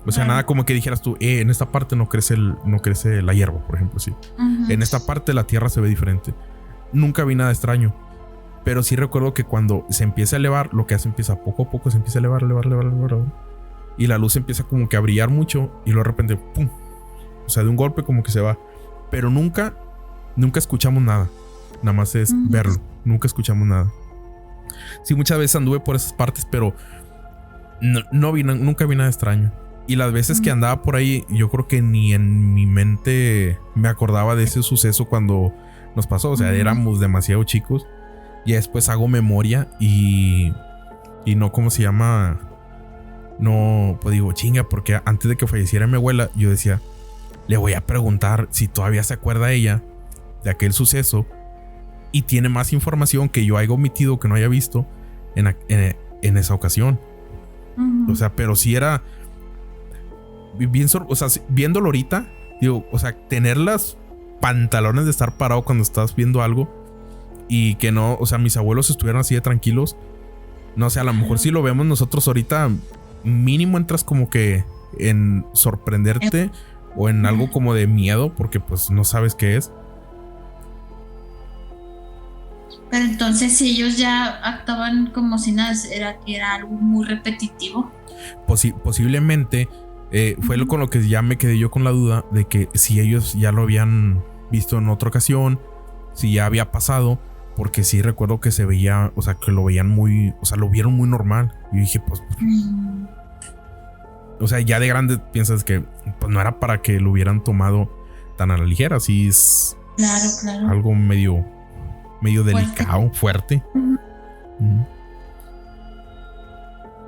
A: O sea, nada como que dijeras tú, en esta parte no crece la hierba, por ejemplo, sí. En esta parte la tierra se ve diferente. Nunca vi nada extraño. Pero sí recuerdo que cuando se empieza a elevar, lo que hace empieza poco a poco, se empieza a elevar. Y la luz empieza como que a brillar mucho, y luego de repente, ¡pum! O sea, de un golpe como que se va. Pero nunca escuchamos nada. Nada más es verlo. Nunca escuchamos nada. Sí, muchas veces anduve por esas partes, pero nunca vi nada extraño. Y las veces que andaba por ahí, yo creo que ni en mi mente me acordaba de ese suceso cuando nos pasó. O sea, éramos demasiado chicos. Y después hago memoria y no, ¿cómo se llama? No, pues digo, chinga, porque antes de que falleciera mi abuela, yo decía, le voy a preguntar si todavía se acuerda ella de aquel suceso y tiene más información que yo haya omitido, que no haya visto en esa ocasión. O sea, pero si era bien, o sea, viéndolo ahorita, digo, o sea, tener las pantalones de estar parado cuando estás viendo algo y que no, o sea, mis abuelos estuvieran así de tranquilos. No sé, a lo mejor si lo vemos nosotros ahorita, mínimo entras como que en sorprenderte o en algo como de miedo, porque pues no sabes qué es.
B: Pero entonces, si ellos ya actuaban como si nada, era algo muy repetitivo.
A: Posiblemente fue con lo que ya me quedé yo con la duda de que si ellos ya lo habían visto en otra ocasión, si ya había pasado, porque sí recuerdo que se veía, o sea, que lo veían muy, o sea, lo vieron muy normal. Y dije, pues, o sea, ya de grande piensas que pues no era para que lo hubieran tomado tan a la ligera. Sí es
B: claro.
A: Algo medio delicado, fuerte.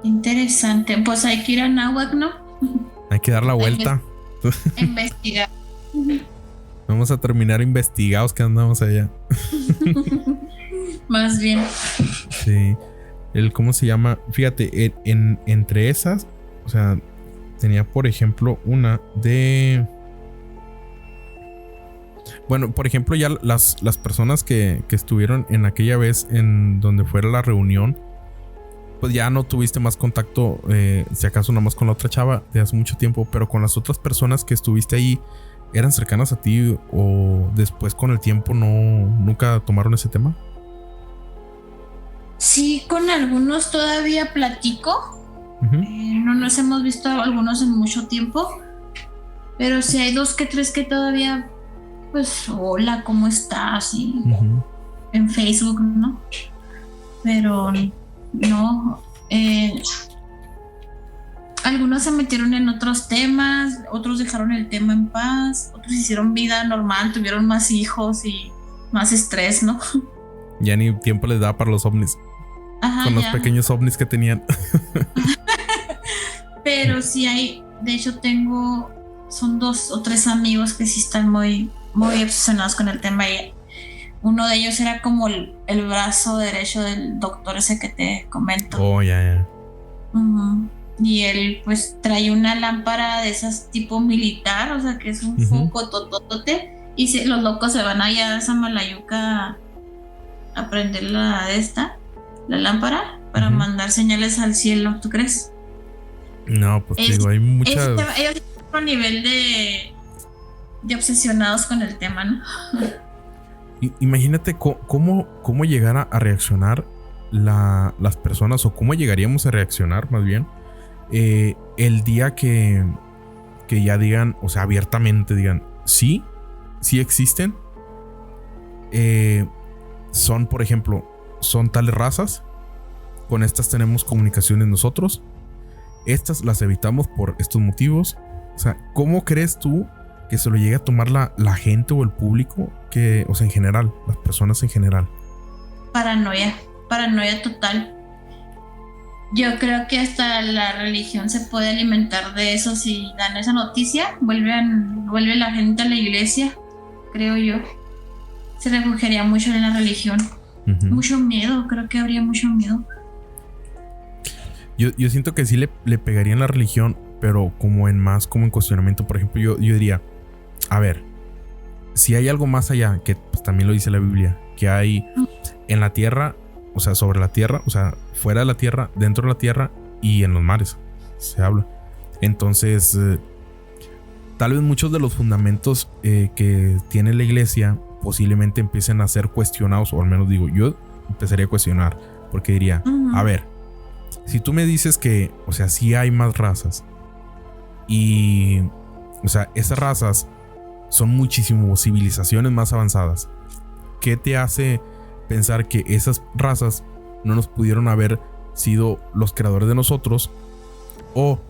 B: Interesante. Pues hay que ir a Nahuac, ¿no?
A: Hay que dar la vuelta.
B: Investigar.
A: Vamos a terminar investigados que andamos allá.
B: Más bien.
A: Sí. ¿Cómo se llama? Fíjate, entre esas, o sea, tenía por ejemplo una de... Bueno, por ejemplo, ya las personas que estuvieron en aquella vez en donde fuera la reunión, pues ya no tuviste más contacto, si acaso nada más con la otra chava de hace mucho tiempo, pero con las otras personas que estuviste ahí, ¿eran cercanas a ti o después con el tiempo nunca tomaron ese tema?
B: Sí, con algunos todavía platico. No nos hemos visto algunos en mucho tiempo, pero sí hay 2 que 3 que todavía, pues, hola, ¿cómo estás? Y en Facebook, ¿no? Pero no, algunos se metieron en otros temas, otros dejaron el tema en paz, otros hicieron vida normal, tuvieron más hijos y más estrés, ¿no?
A: Ya ni tiempo les da para los ovnis.
B: Ajá,
A: con los
B: ya.
A: pequeños ovnis que tenían.
B: Pero sí hay, de hecho son 2 o 3 amigos que sí están muy, muy obsesionados con el tema y uno de ellos era como el brazo derecho del doctor ese que te comento.
A: Oh, ya.
B: Y él pues trae una lámpara de esas tipo militar, o sea que es un foco tototote y los locos se van allá a Samalayuca a prender la lámpara para mandar señales al cielo, ¿tú crees?
A: No, pues digo, hay muchas...
B: Ellos tienen un nivel de obsesionados con el tema, ¿no?
A: Imagínate cómo llegar a reaccionar las personas, o cómo llegaríamos a reaccionar más bien el día que ya digan, o sea, abiertamente digan, sí existen, son, por ejemplo, son tales razas, con estas tenemos comunicaciones nosotros, estas las evitamos por estos motivos. O sea, ¿cómo crees tú que se lo llegue a tomar la gente o el público, o sea, en general, las personas en general?
B: Paranoia total. Yo creo que hasta la religión se puede alimentar de eso. Si dan esa noticia, vuelve la gente a la iglesia, creo yo. Se refugiaría mucho en la religión. Mucho miedo, creo que habría mucho miedo.
A: Yo siento que sí le pegaría en la religión, pero como en cuestionamiento. Por ejemplo, yo diría, a ver, si hay algo más allá, que pues, también lo dice la Biblia, que hay en la tierra, o sea, sobre la tierra, o sea, fuera de la tierra, dentro de la tierra y en los mares, se habla. Entonces, tal vez muchos de los fundamentos que tiene la iglesia posiblemente empiecen a ser cuestionados, o al menos digo, yo empezaría a cuestionar, porque diría, a ver, si tú me dices que, o sea, sí hay más razas y, o sea, esas razas son muchísimas civilizaciones más avanzadas, ¿qué te hace pensar que esas razas no nos pudieron haber sido los creadores de nosotros, o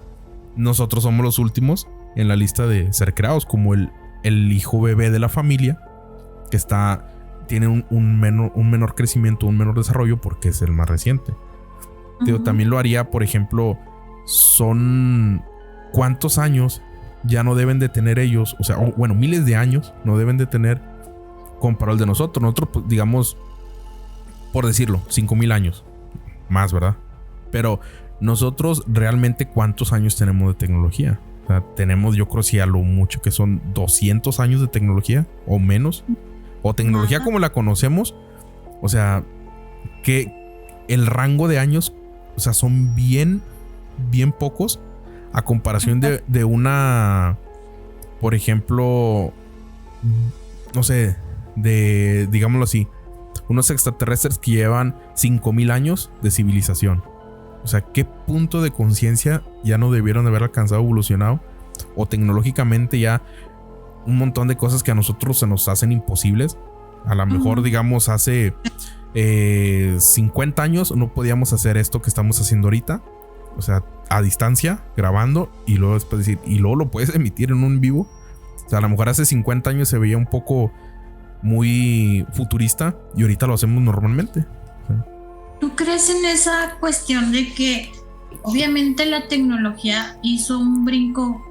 A: nosotros somos los últimos en la lista de ser creados, como el hijo bebé de la familia que tiene un menor crecimiento, un menor desarrollo porque es el más reciente? Digo, también lo haría, por ejemplo, son cuántos años ya no deben de tener ellos, o sea, bueno, miles de años no deben de tener comparado al de nosotros. Nosotros, pues, digamos, por decirlo, 5,000 años más, ¿verdad? Pero nosotros realmente, ¿cuántos años tenemos de tecnología? O sea, tenemos, yo creo, si a lo mucho que son 200 años de tecnología o menos, o tecnología como la conocemos. O sea, que el rango de años, o sea, son bien pocos a comparación de una, por ejemplo, no sé, digámoslo así, unos extraterrestres que llevan 5,000 años de civilización. O sea, ¿qué punto de conciencia ya no debieron de haber alcanzado, evolucionado? O tecnológicamente ya un montón de cosas que a nosotros se nos hacen imposibles. A lo mejor, digamos, hace 50 años no podíamos hacer esto que estamos haciendo ahorita. O sea, a distancia, grabando, y luego después decir, y luego lo puedes emitir en un vivo. O sea, a lo mejor hace 50 años se veía un poco muy futurista y ahorita lo hacemos normalmente.
B: ¿Tú crees en esa cuestión de que obviamente la tecnología hizo un brinco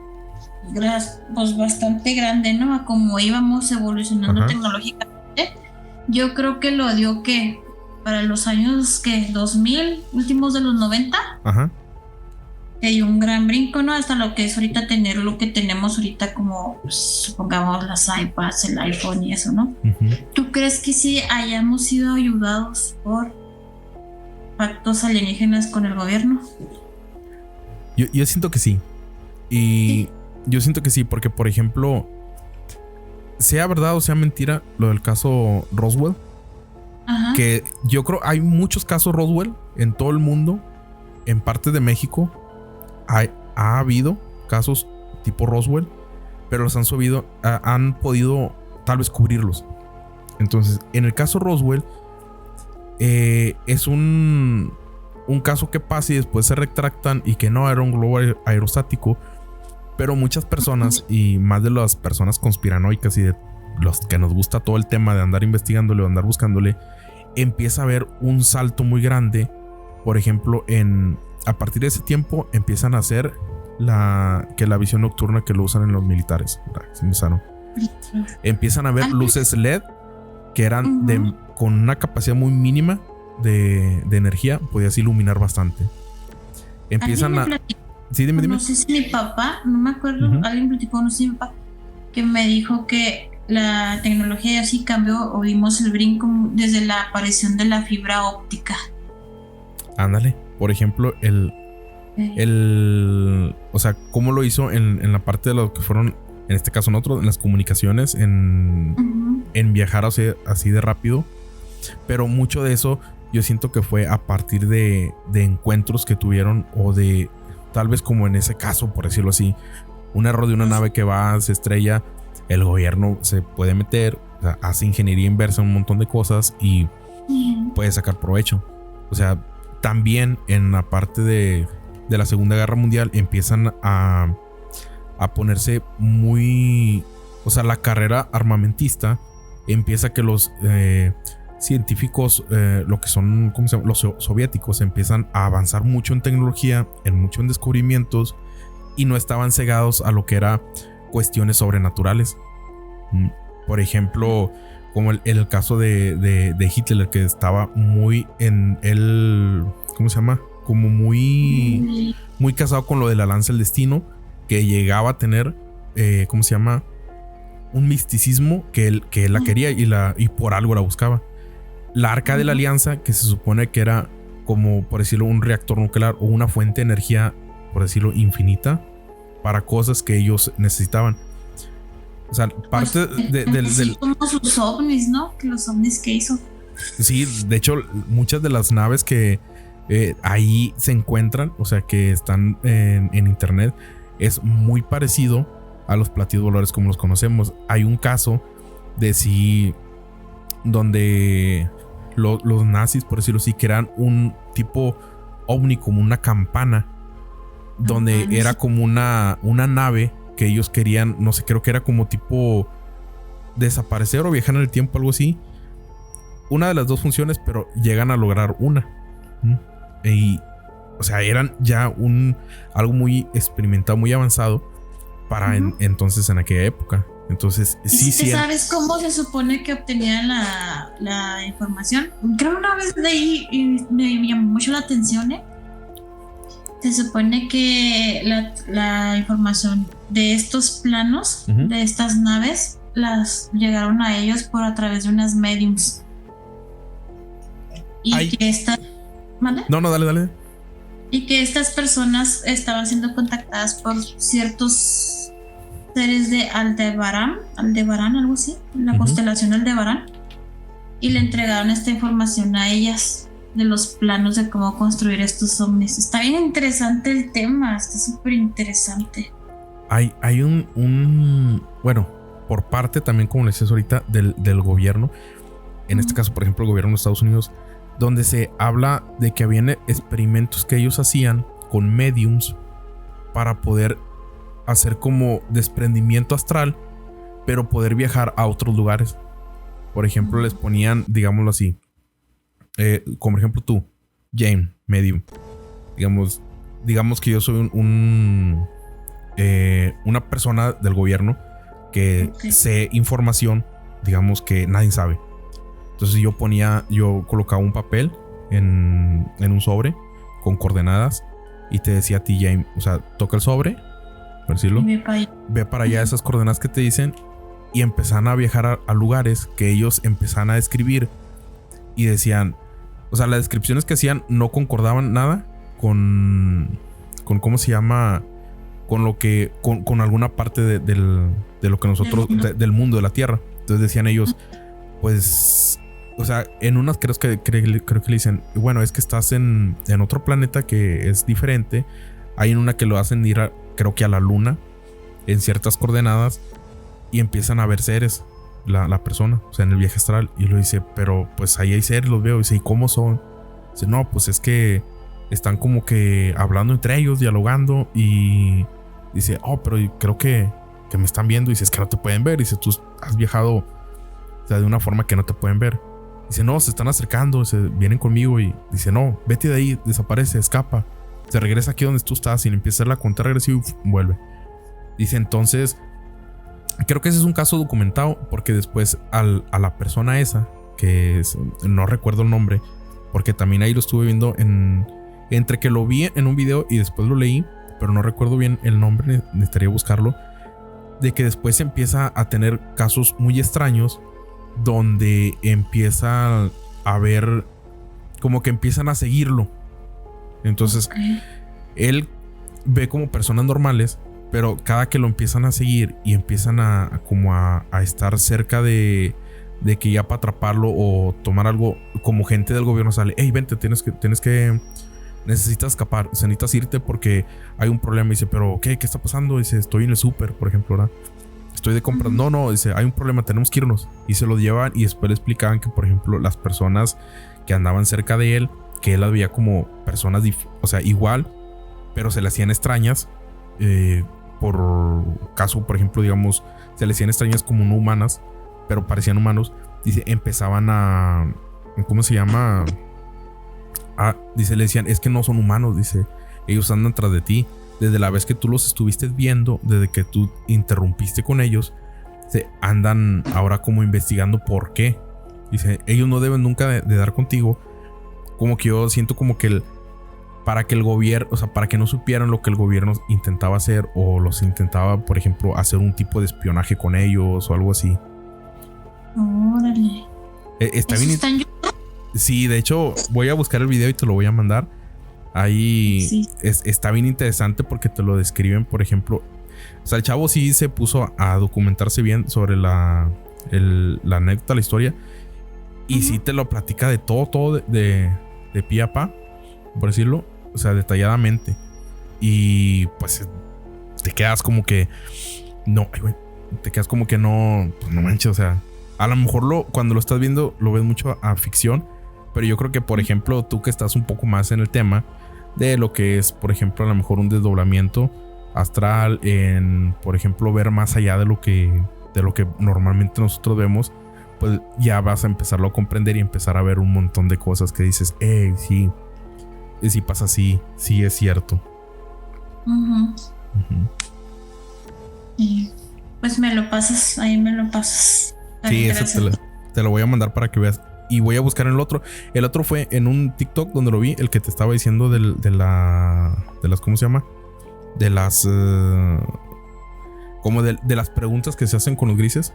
B: pues bastante grande, ¿no? A como íbamos evolucionando tecnológicamente? Yo creo que lo dio que para los años que 2000, últimos de los 90. que hay un gran brinco, ¿no? Hasta lo que es ahorita tener lo que tenemos ahorita como, pues, supongamos, las iPads, el iPhone y eso, ¿no?
A: Ujú.
B: ¿Tú crees que sí hayamos sido ayudados por pactos alienígenas con el gobierno?
A: Yo siento que sí. Y yo siento que sí, porque, por ejemplo, sea verdad o sea mentira lo del caso Roswell,
B: Ajá.
A: que yo creo hay muchos casos Roswell en todo el mundo, en parte de México ha habido casos tipo Roswell, pero los han podido tal vez cubrirlos. Entonces, en el caso Roswell, es un caso que pasa y después se retractan y que no era un globo aerostático, pero muchas personas, y más de las personas conspiranoicas y de los que nos gusta todo el tema de andar investigándole o andar buscándole, empieza a haber un salto muy grande. Por ejemplo, a partir de ese tiempo empiezan a hacer la visión nocturna que lo usan en los militares. Empiezan a ver luces LED que eran con una capacidad muy mínima de energía, podías iluminar bastante. Empiezan a... Sí, dime.
B: No sé si mi papá, no me acuerdo, alguien platicó, no sé si mi papá, que me dijo que la tecnología así cambió o vimos el brinco desde la aparición de la fibra óptica.
A: Ándale, por ejemplo, o sea, cómo lo hizo en la parte de lo que fueron, en este caso nosotros, en las comunicaciones, en viajar así de rápido. Pero mucho de eso yo siento que fue a partir de encuentros que tuvieron, o de tal vez, como en ese caso, por decirlo así, un error de una nave que se estrella, el gobierno se puede meter, o sea, hace ingeniería inversa en un montón de cosas y puede sacar provecho. O sea, también en la parte de la Segunda Guerra Mundial empiezan a ponerse muy... O sea, la carrera armamentista empieza que los científicos, lo que son, ¿cómo se llama? Los soviéticos, empiezan a avanzar mucho en tecnología, mucho en descubrimientos, y no estaban cegados a lo que era cuestiones sobrenaturales. Por ejemplo, como el caso de Hitler, que estaba muy en el... ¿Cómo se llama? Como muy casado con lo de la lanza del destino, que llegaba a tener, ¿cómo se llama? Un misticismo que él la quería y por algo la buscaba. La Arca de la Alianza, que se supone que era como, por decirlo, un reactor nuclear o una fuente de energía, por decirlo, infinita para cosas que ellos necesitaban. O sea, parte del
B: como sus ovnis, ¿no? Que los ovnis que hizo.
A: Sí, de hecho, muchas de las naves que ahí se encuentran, o sea, que están en internet, es muy parecido a los platillos voladores como los conocemos. Hay un caso de sí donde los nazis, por decirlo así, crean un tipo ovni, como una campana, donde era como una nave que ellos querían, no sé, creo que era como tipo desaparecer o viajar en el tiempo, algo así. Una de las dos funciones, pero llegan a lograr una. Y, o sea, eran ya algo muy experimentado, muy avanzado para entonces, en aquella época. Entonces, sí.
B: ¿Sabes cómo se supone que obtenían la información? Creo una vez leí y me llamó mucho la atención, Se supone que la información de estos planos, de estas naves, las llegaron a ellos a través de unas mediums. Y que estas... ¿Vale?
A: No, dale.
B: Y que estas personas estaban siendo contactadas por ciertos seres de Aldebarán, algo así, la constelación Aldebarán, y le entregaron esta información a ellas de los planos de cómo construir estos ovnis. Está bien interesante el tema, está súper interesante.
A: Hay un bueno, por parte también, como les decía ahorita, del gobierno, en este caso, por ejemplo, el gobierno de Estados Unidos, donde se habla de que habían experimentos que ellos hacían con mediums para poder hacer como desprendimiento astral, pero poder viajar a otros lugares. Por ejemplo, les ponían, digámoslo así, como por ejemplo tú, Jane, medium. Digamos que yo soy una persona del gobierno que sé información, digamos, que nadie sabe. Entonces yo colocaba un papel en un sobre con coordenadas y te decía a ti, Jaime, o sea, toca el sobre, por decirlo, ve para allá esas coordenadas que te dicen, y empezaban a viajar a lugares que ellos empezaban a describir y decían, o sea, las descripciones que hacían no concordaban nada con ¿cómo se llama? Con lo que, con alguna parte de lo que nosotros, del mundo, de la Tierra. Entonces decían ellos, pues, o sea, en unas creo que le dicen, bueno, es que estás en otro planeta que es diferente. Hay en una que lo hacen ir creo que a la luna, en ciertas coordenadas, y empiezan a ver seres, la persona, o sea, en el viaje astral. Y lo dice, pero pues ahí hay seres, los veo. Y dice, ¿y cómo son? Dice, no, pues es que están como que hablando entre ellos, dialogando, y dice, oh, pero creo que me están viendo. Y dice, es que no te pueden ver. Dice, tú has viajado, o sea, de una forma que no te pueden ver. Dice, no, se están acercando, vienen conmigo. Y dice, no, vete de ahí, desaparece, escapa. Se regresa aquí donde tú estás y le empieza a hacer la cuenta regresiva y vuelve. Dice, entonces, creo que ese es un caso documentado, porque después a la persona esa, que no recuerdo el nombre, porque también ahí lo estuve viendo entre que lo vi en un video y después lo leí, pero no recuerdo bien el nombre, necesitaría buscarlo, de que después empieza a tener casos muy extraños donde empieza a ver, como que empiezan a seguirlo. Entonces, él ve como personas normales, pero cada que lo empiezan a seguir y empiezan a estar cerca de que ya para atraparlo o tomar algo, como gente del gobierno sale, hey, vente, necesitas escapar, o sea, necesitas irte porque hay un problema. Y dice, pero ¿qué está pasando? Dice, estoy en el súper, por ejemplo, ¿verdad? Estoy de compras. No, dice, hay un problema, tenemos que irnos. Y se lo llevan, y después le explicaban que, por ejemplo, las personas que andaban cerca de él, que él las veía como personas, o sea, igual, pero se le hacían extrañas, por caso, por ejemplo, digamos, se le hacían extrañas como no humanas, pero parecían humanos. Dice, empezaban a, ¿cómo se llama? Dice, le decían, es que no son humanos, dice, ellos andan tras de ti. Desde la vez que tú los estuviste viendo, desde que tú interrumpiste con ellos, se andan ahora como investigando por qué. Dice, ellos no deben nunca de dar contigo. Como que yo siento como que para que el gobierno, o sea, para que no supieran lo que el gobierno intentaba hacer, o los intentaba, por ejemplo, hacer un tipo de espionaje con ellos o algo así.
B: Órale.
A: Está bien. Sí, de hecho, voy a buscar el video y te lo voy a mandar. Ahí sí. Está bien interesante porque te lo describen, por ejemplo. O sea, el chavo sí se puso a documentarse bien sobre la anécdota, la historia. Y sí te lo platica de todo de pie a pa, por decirlo. O sea, detalladamente. Y pues te quedas como que no, ay, güey, te quedas como que no, pues no manches, o sea, a lo mejor cuando lo estás viendo lo ves mucho a ficción, pero yo creo que, por ejemplo, tú que estás un poco más en el tema de lo que es, por ejemplo, a lo mejor un desdoblamiento astral, en, por ejemplo, ver más allá de lo que normalmente nosotros vemos, pues ya vas a empezarlo a comprender y empezar a ver un montón de cosas que dices, sí pasa así, sí es cierto.
B: Pues me lo pasas, ahí me lo pasas.
A: Sí, eso te lo voy a mandar para que veas. Y voy a buscar el otro. El otro fue en un TikTok donde lo vi, el que te estaba diciendo de las, ¿cómo se llama? De las como de las preguntas que se hacen con los grises.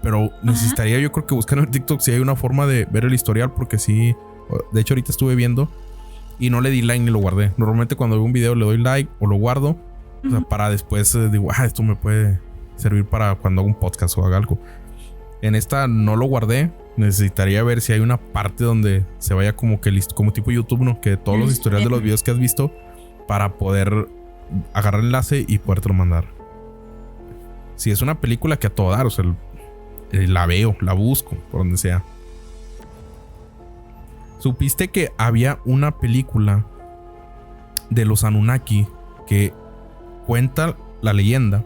A: Pero necesitaría, yo creo que buscar en el TikTok si hay una forma de ver el historial, porque sí, de hecho ahorita estuve viendo y no le di like ni lo guardé. Normalmente cuando veo un video le doy like o lo guardo, o sea, para después digo, esto me puede servir para cuando hago un podcast o haga algo. En esta no lo guardé. Necesitaría ver si hay una parte donde se vaya como que listo, como tipo YouTube, ¿no? Que todos los historiales de los videos que has visto, para poder agarrar el enlace y podértelo mandar. Si es una película que a todo dar, o sea, la veo, la busco, por donde sea. ¿Supiste que había una película de los Anunnaki que cuenta la leyenda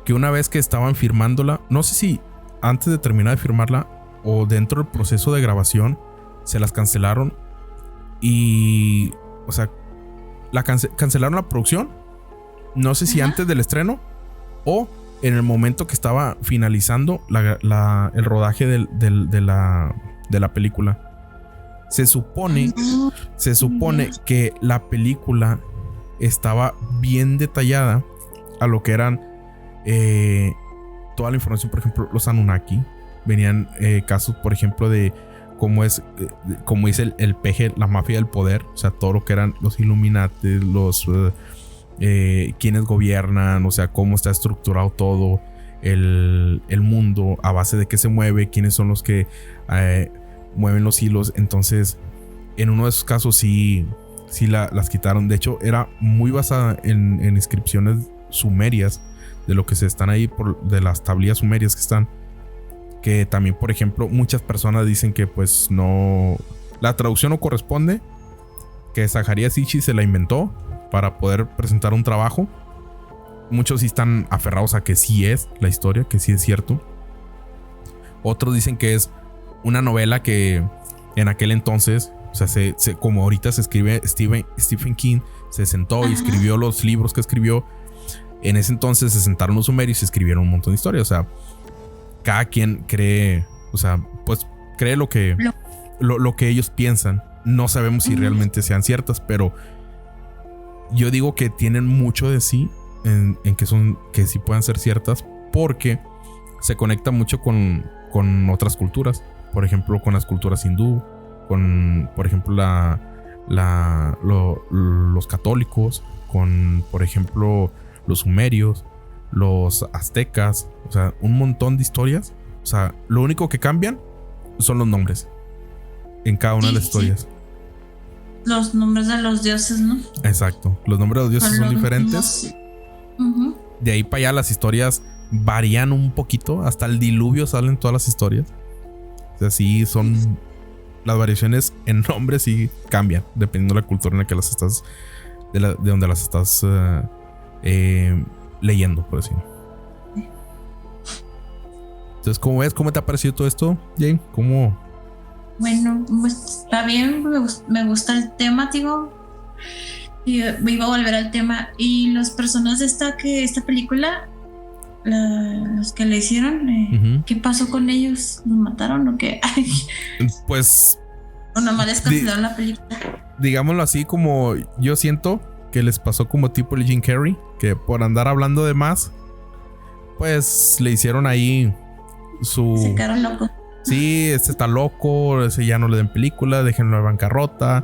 A: que una vez que estaban firmándola, no sé si antes de terminar de firmarla o dentro del proceso de grabación, se las cancelaron y, o sea, cancelaron la producción, no sé si antes del estreno o en el momento que estaba finalizando el rodaje de la película. Se supone que la película estaba bien detallada a lo que eran toda la información. Por ejemplo, los Anunnaki. Venían casos, por ejemplo, de cómo es el peje, la mafia del poder. O sea, todo lo que eran los Illuminati, los quienes gobiernan, o sea, cómo está estructurado todo el mundo, a base de qué se mueve, quiénes son los que mueven los hilos. Entonces, en uno de esos casos sí las quitaron. De hecho, era muy basada en inscripciones sumerias, de lo que se están ahí, de las tablillas sumerias que están. Que también, por ejemplo, muchas personas dicen que pues no, la traducción no corresponde, que Zaharías Sitchin se la inventó para poder presentar un trabajo. Muchos sí están aferrados a que sí es la historia, que sí es cierto. Otros dicen que es una novela que en aquel entonces, o sea, como ahorita se escribe, Stephen King se sentó y escribió los libros que escribió. En ese entonces se sentaron los sumerios y escribieron un montón de historias. O sea, cada quien cree, o sea, pues cree lo que ellos piensan. No sabemos si realmente sean ciertas, pero yo digo que tienen mucho de sí en que sí puedan ser ciertas, porque se conecta mucho con otras culturas. Por ejemplo, con las culturas hindú, con, por ejemplo, los católicos, con, por ejemplo, los sumerios, los aztecas. O sea, un montón de historias. O sea, lo único que cambian son los nombres en cada una de las historias.
B: Los nombres de los dioses, ¿no?
A: Exacto. Los nombres de los dioses son diferentes. De ahí para allá las historias varían un poquito. Hasta el diluvio salen todas las historias. O sea, sí son... Las variaciones en nombres sí cambian dependiendo de la cultura en la que las estás... De donde las estás leyendo, por decirlo. Entonces, ¿cómo ves? ¿Cómo te ha parecido todo esto, Jane? ¿Cómo?
B: Bueno, pues está bien, me gusta el tema, digo. Y iba a volver al tema. Y las personas de esta película, los que le hicieron, ¿qué pasó con ellos? ¿Los mataron o qué?
A: Pues...
B: O nomás les cancelaron la película.
A: Digámoslo así, como yo siento que les pasó como tipo el Jim Carrey, que por andar hablando de más, pues le hicieron ahí
B: se quedaron locos.
A: Sí, este está loco, ese ya no le den película, déjenlo en bancarrota.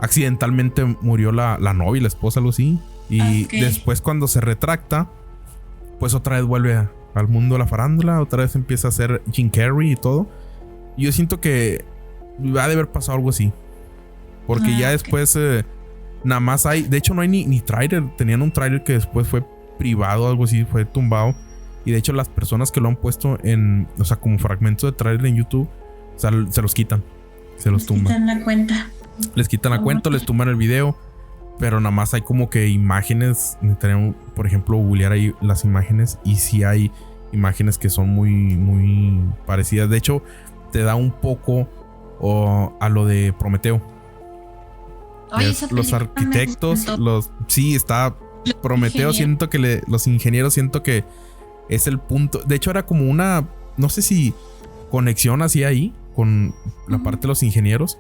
A: Accidentalmente murió la novia y la esposa, algo así. Y después, cuando se retracta, pues otra vez vuelve al mundo de la farándula, otra vez empieza a ser Jim Carrey y todo. Y yo siento que ha de haber pasado algo así, porque ya después nada más hay, de hecho no hay ni tráiler. Tenían un tráiler que después fue privado, algo así, fue tumbado. Y de hecho las personas que lo han puesto o sea, como fragmentos de tráiler en YouTube, o sea, se los quitan, se los tumban. Les quitan la cuenta, les tumban el video. Pero nada más hay como que imágenes. Necesitaríamos, por ejemplo, googlear ahí las imágenes. Y sí hay imágenes que son muy, muy parecidas. De hecho, te da un poco a lo de Prometeo. Los arquitectos, sí, está Prometeo. Siento que los ingenieros, siento que es el punto. De hecho, era como una, no sé si conexión así ahí con la parte de los ingenieros,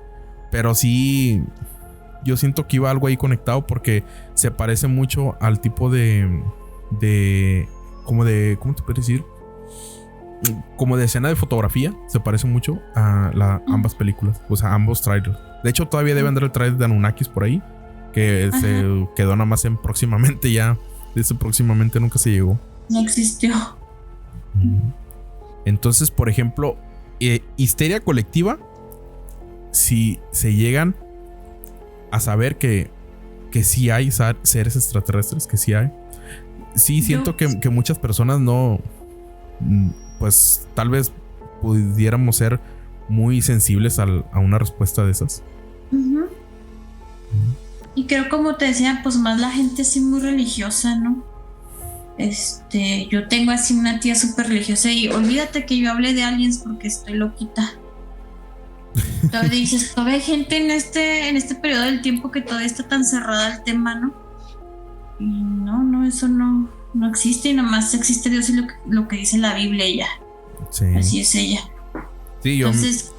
A: pero sí, yo siento que iba algo ahí conectado, porque se parece mucho al tipo de ¿cómo te puedo decir? Como de escena de fotografía. Se parece mucho a ambas películas, o sea, ambos trailers. De hecho, todavía debe andar el trailer de Anunnakis por ahí, que se quedó nada más en próximamente. Ya ese próximamente nunca se llegó.
B: No existió.
A: Entonces, por ejemplo, histeria colectiva, si se llegan a saber que sí hay seres extraterrestres, que sí hay, sí siento que muchas personas no, pues tal vez pudiéramos ser muy sensibles a una respuesta de esas.
B: Y creo, como te decía, pues más la gente así muy religiosa, ¿no? Yo tengo así una tía súper religiosa, y olvídate que yo hable de aliens porque estoy loquita. Todavía dices, todavía hay gente en este periodo del tiempo que todavía está tan cerrada el tema, ¿no? Y no, eso no existe, y nada más existe Dios y lo que dice la Biblia, y ya. Sí. Así es ella.
A: Sí,
B: entonces,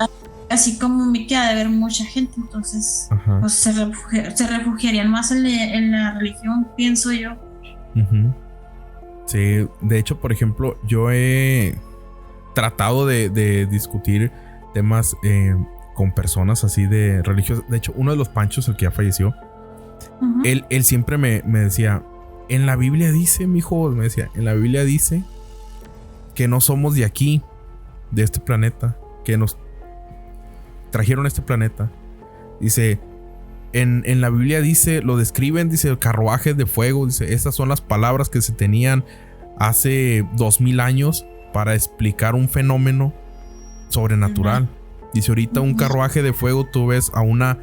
B: así como mi tía, de haber mucha gente, entonces pues se refugiarían más en la religión, pienso yo.
A: Sí, de hecho, por ejemplo, yo he tratado de discutir temas con personas así de religiosas. De hecho, uno de los Panchos, el que ya falleció, él siempre me decía, en la Biblia dice, mijo, me decía, en la Biblia dice que no somos de aquí, de este planeta, que nos trajeron a este planeta. Dice, en la Biblia dice, lo describen, dice, carruajes de fuego, dice, esas son las palabras que se tenían hace 2000 años para explicar un fenómeno sobrenatural. Dice, ahorita un carruaje de fuego, tú ves a una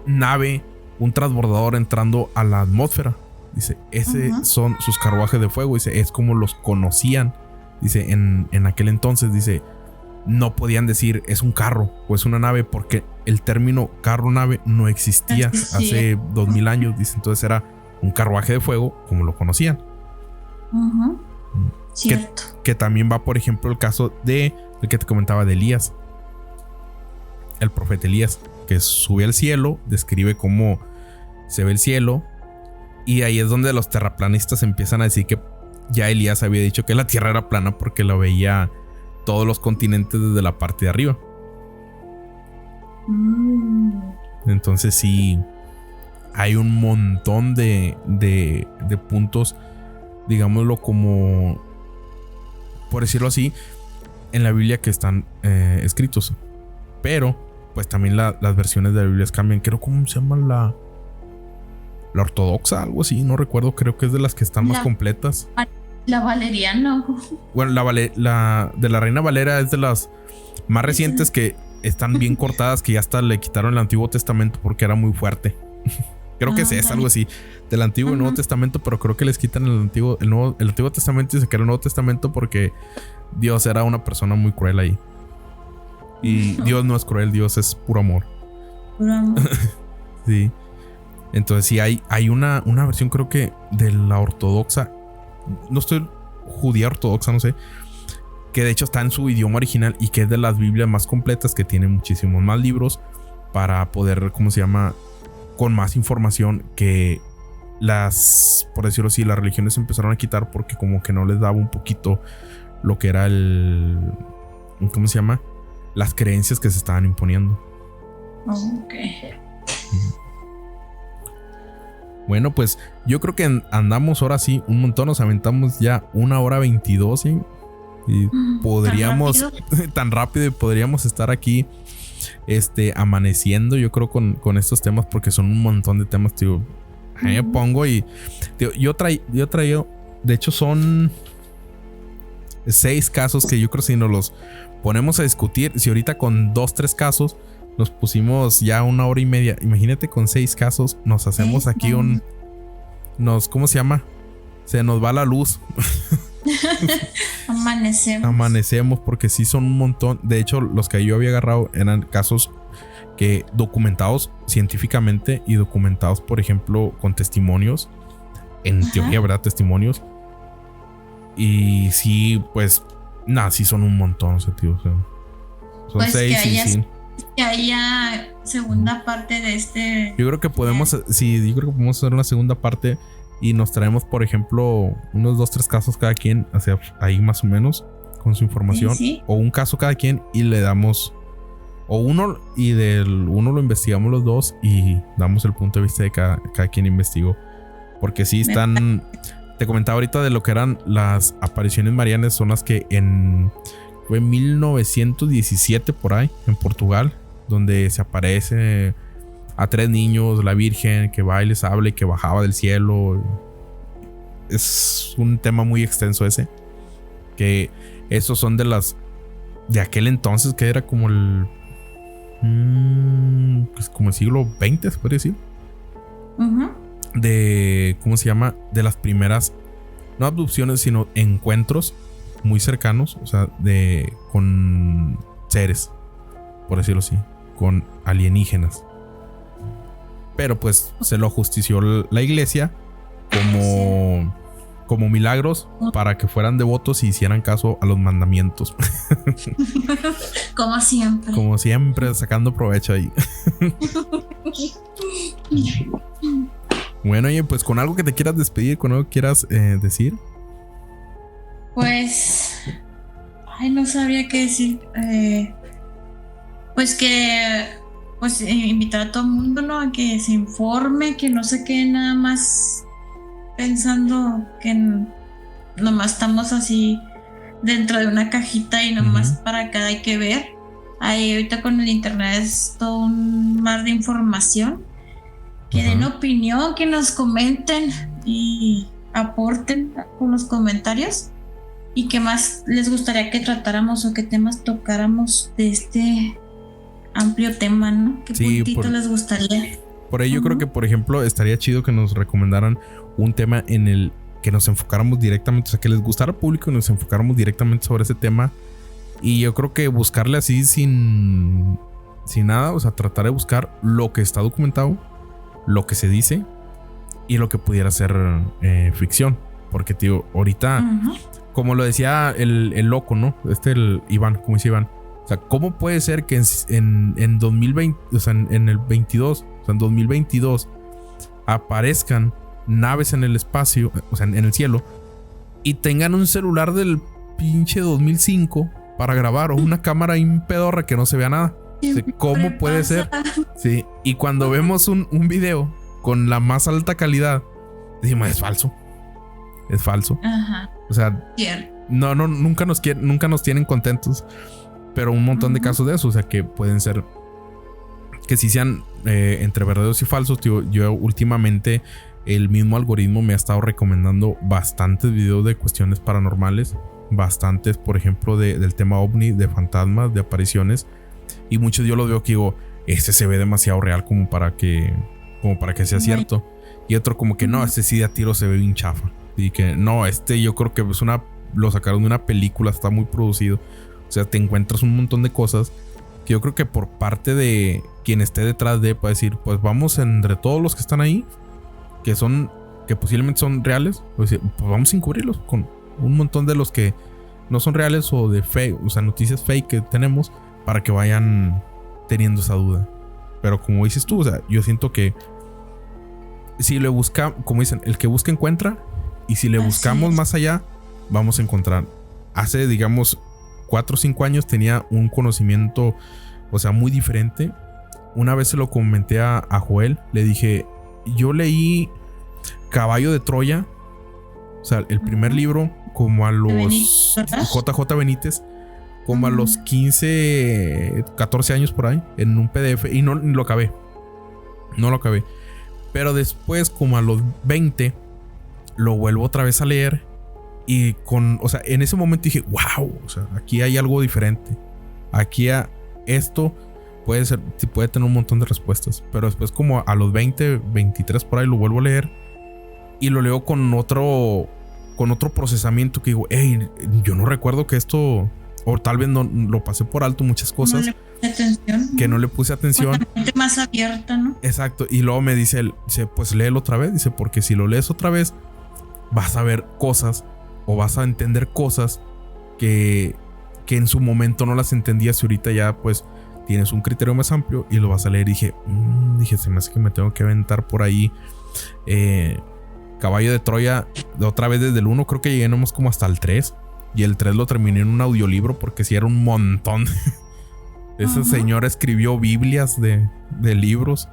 A: nave, un transbordador entrando a la atmósfera. Dice, ese son sus carruajes de fuego. Dice, es como los conocían. Dice, en aquel entonces, dice, no podían decir es un carro o es una nave porque el término carro-nave no existía hace 2000 años. Dice, entonces era un carruaje de fuego como lo conocían.
B: Cierto.
A: Que también va, por ejemplo, el caso de el que te comentaba de Elías, el profeta Elías, que sube al cielo, describe cómo se ve el cielo, y ahí es donde los terraplanistas empiezan a decir que ya Elías había dicho que la tierra era plana porque lo veía todos los continentes desde la parte de arriba. Entonces sí, hay un montón de puntos, digámoslo como, por decirlo así, en la Biblia que están escritos. Pero pues también las versiones de la Biblia cambian. Creo, ¿cómo se llama la ortodoxa? Algo así, no recuerdo. Creo que es de las que están más completas.
B: La valeriana.
A: Bueno, la de la Reina Valera es de las más recientes, que están bien cortadas, que ya hasta le quitaron el Antiguo Testamento porque era muy fuerte. Creo que es algo así del Antiguo y Nuevo Testamento, pero creo que les quitan el Antiguo Testamento y se queda el Nuevo Testamento porque Dios era una persona muy cruel ahí. Y Dios no es cruel, Dios es puro amor.
B: Puro amor.
A: Sí. Entonces sí hay una versión, creo que de la ortodoxa. No estoy judía ortodoxa, no sé. Que de hecho está en su idioma original y que es de las Biblias más completas, que tiene muchísimos más libros para poder, ¿cómo se llama? Con más información, que por decirlo así, las religiones empezaron a quitar porque como que no les daba un poquito lo que era ¿cómo se llama? Las creencias que se estaban imponiendo.
B: Ok.
A: Bueno, pues yo creo que andamos ahora sí un montón. Nos aventamos ya 1:22, ¿sí? Y podríamos tan rápido y podríamos estar aquí amaneciendo, yo creo, con estos temas, porque son un montón de temas, tío. Ahí me pongo y tío, yo traigo, de hecho son 6 casos que yo creo, si nos los ponemos a discutir, si ahorita con 2-3 casos nos pusimos ya 1:30, imagínate con 6 casos nos hacemos aquí ¿cómo se llama? Se nos va la luz. Amanecemos porque sí son un montón. De hecho, los que yo había agarrado eran casos que documentados científicamente y documentados, por ejemplo, con testimonios. En teoría, ¿verdad? Testimonios. Y sí, pues, sí son un montón, o sea, tío. O sea, son
B: pues
A: 6 y sí.
B: Que haya segunda parte de este.
A: Yo creo que podemos, yo creo que podemos hacer una segunda parte. Y nos traemos, por ejemplo, unos 2-3 casos cada quien, o sea, ahí más o menos, con su información. Sí. O un caso cada quien y le damos, o uno, y del uno lo investigamos los dos y damos el punto de vista de cada quien investigó. Porque sí están, te comentaba ahorita de lo que eran las apariciones marianas, son las que fue en 1917 por ahí, en Portugal, donde se aparece a 3 niños, la Virgen, que va y les habla y que bajaba del cielo. Es un tema muy extenso ese. Que esos son de aquel entonces, que era como pues como el siglo XX, se puede decir. De, ¿cómo se llama? De las primeras, no abducciones, sino encuentros muy cercanos, o sea, con seres, por decirlo así, con alienígenas. Pero pues se lo justició la iglesia como como milagros para que fueran devotos y hicieran caso a los mandamientos.
B: Como siempre.
A: Como siempre, sacando provecho ahí. Bueno, oye, pues con algo que te quieras despedir, con algo que quieras decir.
B: Pues, ay, no sabría qué decir. Pues que, pues invitar a todo el mundo, ¿no? A que se informe, que no se quede nada más pensando que nomás estamos así dentro de una cajita y nomás para acá hay que ver. Ahí ahorita con el internet es todo un mar de información. Que den opinión, que nos comenten y aporten con los comentarios. ¿Y qué más les gustaría que tratáramos o qué temas tocáramos de este amplio tema, ¿no? ¿Qué puntito les gustaría?
A: Por ahí yo creo que, por ejemplo, estaría chido que nos recomendaran un tema en el que nos enfocáramos directamente, o sea, que les gustara al público y nos enfocáramos directamente sobre ese tema. Y yo creo que buscarle así sin nada, o sea, tratar de buscar lo que está documentado, lo que se dice y lo que pudiera ser ficción. Porque, tío, ahorita, como lo decía el loco, ¿no? El Iván, como dice Iván. O sea, ¿cómo puede ser que en 2020, o sea, en el 22, o sea, en 2022 aparezcan naves en el espacio, o sea, en el cielo, y tengan un celular del pinche 2005 para grabar, o una cámara pedorra que no se vea nada? O sea, ¿cómo puede ser? Sí, y cuando vemos un video con la más alta calidad, decimos, es falso. Es falso.
B: Ajá.
A: O sea, nunca nos tienen contentos. Pero un montón de casos de eso, o sea, que pueden ser que sí sean entre verdaderos y falsos. Tío, yo últimamente el mismo algoritmo me ha estado recomendando bastantes videos de cuestiones paranormales, bastantes, por ejemplo, del tema ovni, de fantasmas, de apariciones, y muchos yo los veo que digo, este se ve demasiado real como para que sea cierto, y otro como que no, este sí de a tiro se ve bien chafa, y que no, yo creo que es lo sacaron de una película, está muy producido. O sea, te encuentras un montón de cosas que yo creo que por parte de quien esté detrás de, puede decir, pues vamos entre todos los que están ahí, que posiblemente son reales, pues vamos a encubrirlos con un montón de los que no son reales o de fake, o sea, noticias fake que tenemos, para que vayan teniendo esa duda. Pero como dices tú, o sea, yo siento que si le busca, como dicen, el que busca encuentra, y si le buscamos más allá, vamos a encontrar. Hace, digamos, 4 o 5 años tenía un conocimiento, o sea, muy diferente. Una vez se lo comenté a Joel, le dije, yo leí Caballo de Troya, o sea, el primer libro, como a los JJ Benítez, como a los 15, 14 años por ahí, en un PDF, y no lo acabé. No lo acabé. Pero después, como a los 20, lo vuelvo otra vez a leer. Y o sea, en ese momento dije, wow, o sea, aquí hay algo diferente. Aquí esto puede tener un montón de respuestas. Pero después, como a los 20, 23 por ahí, lo vuelvo a leer. Y lo leo con otro procesamiento que digo, hey, yo no recuerdo que esto, o tal vez no lo pasé por alto muchas cosas.
B: No le puse atención.
A: Que no le puse atención.
B: Con la mente más abierta, ¿no?
A: Exacto. Y luego me dice él, pues léelo otra vez. Dice, porque si lo lees otra vez, vas a ver cosas, o vas a entender cosas que en su momento no las entendías, y ahorita ya pues tienes un criterio más amplio y lo vas a leer. Y dije, se me hace que me tengo que aventar por ahí Caballo de Troya otra vez desde el 1. Creo que llegué nomás como hasta el 3, y el 3 lo terminé en un audiolibro porque sí era un montón. Ese señor escribió biblias de libros,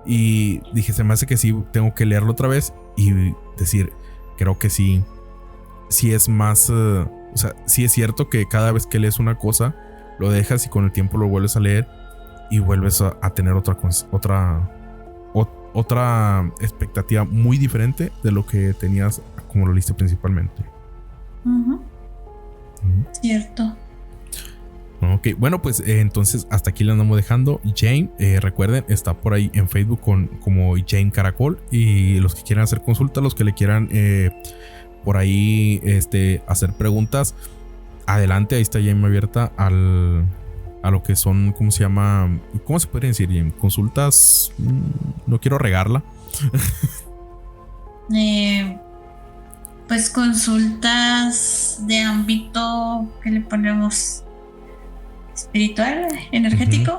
A: y dije, se me hace que sí tengo que leerlo otra vez y decir, creo que sí es más, o sea, sí es cierto que cada vez que lees una cosa, lo dejas y con el tiempo lo vuelves a leer y vuelves a tener otra expectativa muy diferente de lo que tenías como lo leíste principalmente.
B: Cierto.
A: Ok, bueno, pues entonces hasta aquí le andamos dejando. Jane, recuerden, está por ahí en Facebook como Jane Caracol, y los que quieran hacer consulta, los que le quieran por ahí hacer preguntas, adelante, ahí está Jane abierta a lo que son, ¿cómo se llama? ¿Cómo se puede decir, Jane? Consultas, no quiero regarla.
B: pues consultas de ámbito que le ponemos espiritual, energético.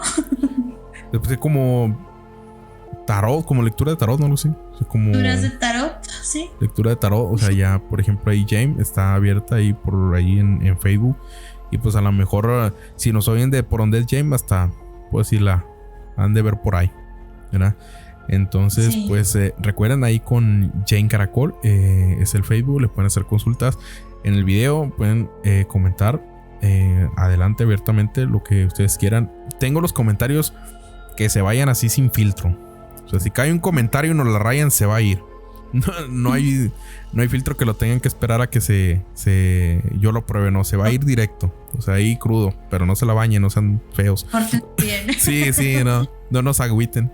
A: Después como tarot, como lectura de tarot, no lo sé. O sea, como
B: Lecturas de tarot, sí.
A: lectura de tarot, o sea, ya por ejemplo ahí James está abierta ahí por ahí en Facebook. Y pues a lo mejor si nos oyen de por donde es James, hasta pues si la han de ver por ahí, ¿verdad? Entonces, sí. Pues recuerden ahí con Jane Caracol, es el Facebook, le pueden hacer consultas en el video, pueden comentar adelante abiertamente lo que ustedes quieran. Tengo los comentarios que se vayan así sin filtro. O sea, si cae un comentario y nos la rayan, se va a ir. No hay filtro que lo tengan que esperar a que yo lo pruebe, no, se va a ir directo. O sea, ahí crudo, pero no se la bañen, no sean feos. Sí, no nos agüiten.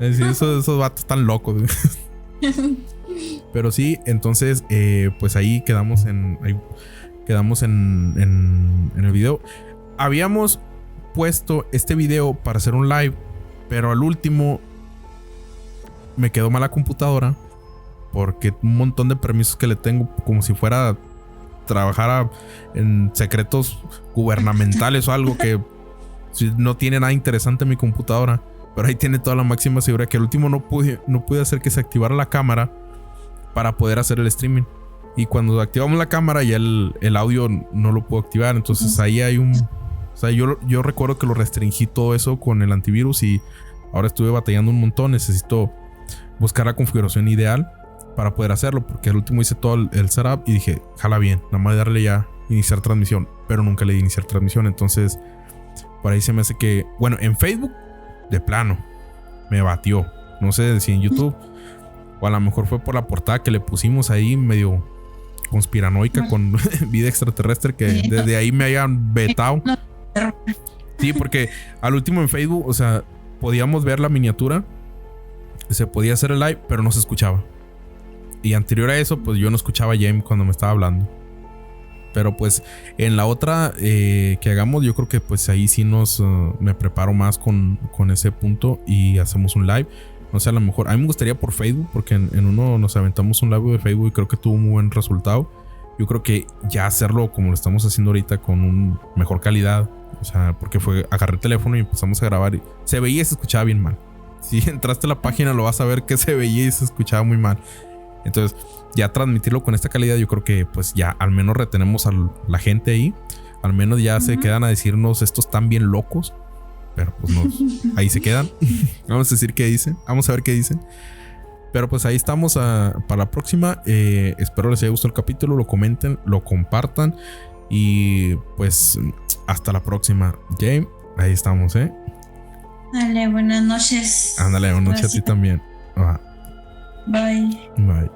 A: Es decir, esos vatos están locos. Pero sí, entonces pues ahí quedamos en el video. Habíamos puesto este video para hacer un live, pero al último me quedó mala computadora porque un montón de permisos que le tengo, como si fuera a trabajar en secretos gubernamentales o algo, que no tiene nada interesante en mi computadora. Pero ahí tiene toda la máxima seguridad, que al último no pude hacer que se activara la cámara para poder hacer el streaming. Y cuando activamos la cámara ya el audio no lo puedo activar. Entonces ahí hay un... O sea, yo recuerdo que lo restringí todo eso con el antivirus y ahora estuve batallando un montón. Necesito buscar la configuración ideal para poder hacerlo, porque al último hice todo el setup y dije, jala bien, nada más darle ya iniciar transmisión, pero nunca le di iniciar transmisión. Entonces por ahí se me hace que... Bueno, en Facebook de plano me batió. No sé si en YouTube o a lo mejor fue por la portada que le pusimos ahí medio conspiranoica con vida extraterrestre, que desde ahí me hayan vetado. Sí, porque al último en Facebook, o sea, podíamos ver la miniatura, se podía hacer el live, pero no se escuchaba. Y anterior a eso, pues yo no escuchaba a James cuando me estaba hablando. Pero pues en la otra que hagamos, yo creo que pues ahí sí me preparo más con ese punto y hacemos un live. No sé, a lo mejor a mí me gustaría por Facebook, porque en uno nos aventamos un live de Facebook y creo que tuvo muy buen resultado. Yo creo que ya hacerlo como lo estamos haciendo ahorita, con un mejor calidad. O sea, porque agarré el teléfono y empezamos a grabar y se veía y se escuchaba bien mal. Si entraste a la página lo vas a ver que se veía y se escuchaba muy mal. Entonces ya transmitirlo con esta calidad, yo creo que pues ya al menos retenemos a la gente ahí. Al menos ya se quedan a decirnos, estos están bien locos. Pero pues no, ahí se quedan. Vamos a decir qué dicen, vamos a ver qué dicen. Pero pues ahí estamos para la próxima. Espero les haya gustado el capítulo, lo comenten, lo compartan. Y pues hasta la próxima. James, ahí estamos,
B: Dale, buenas noches.
A: Ándale, buenas noches a ti también.
B: Bye.
A: Bye.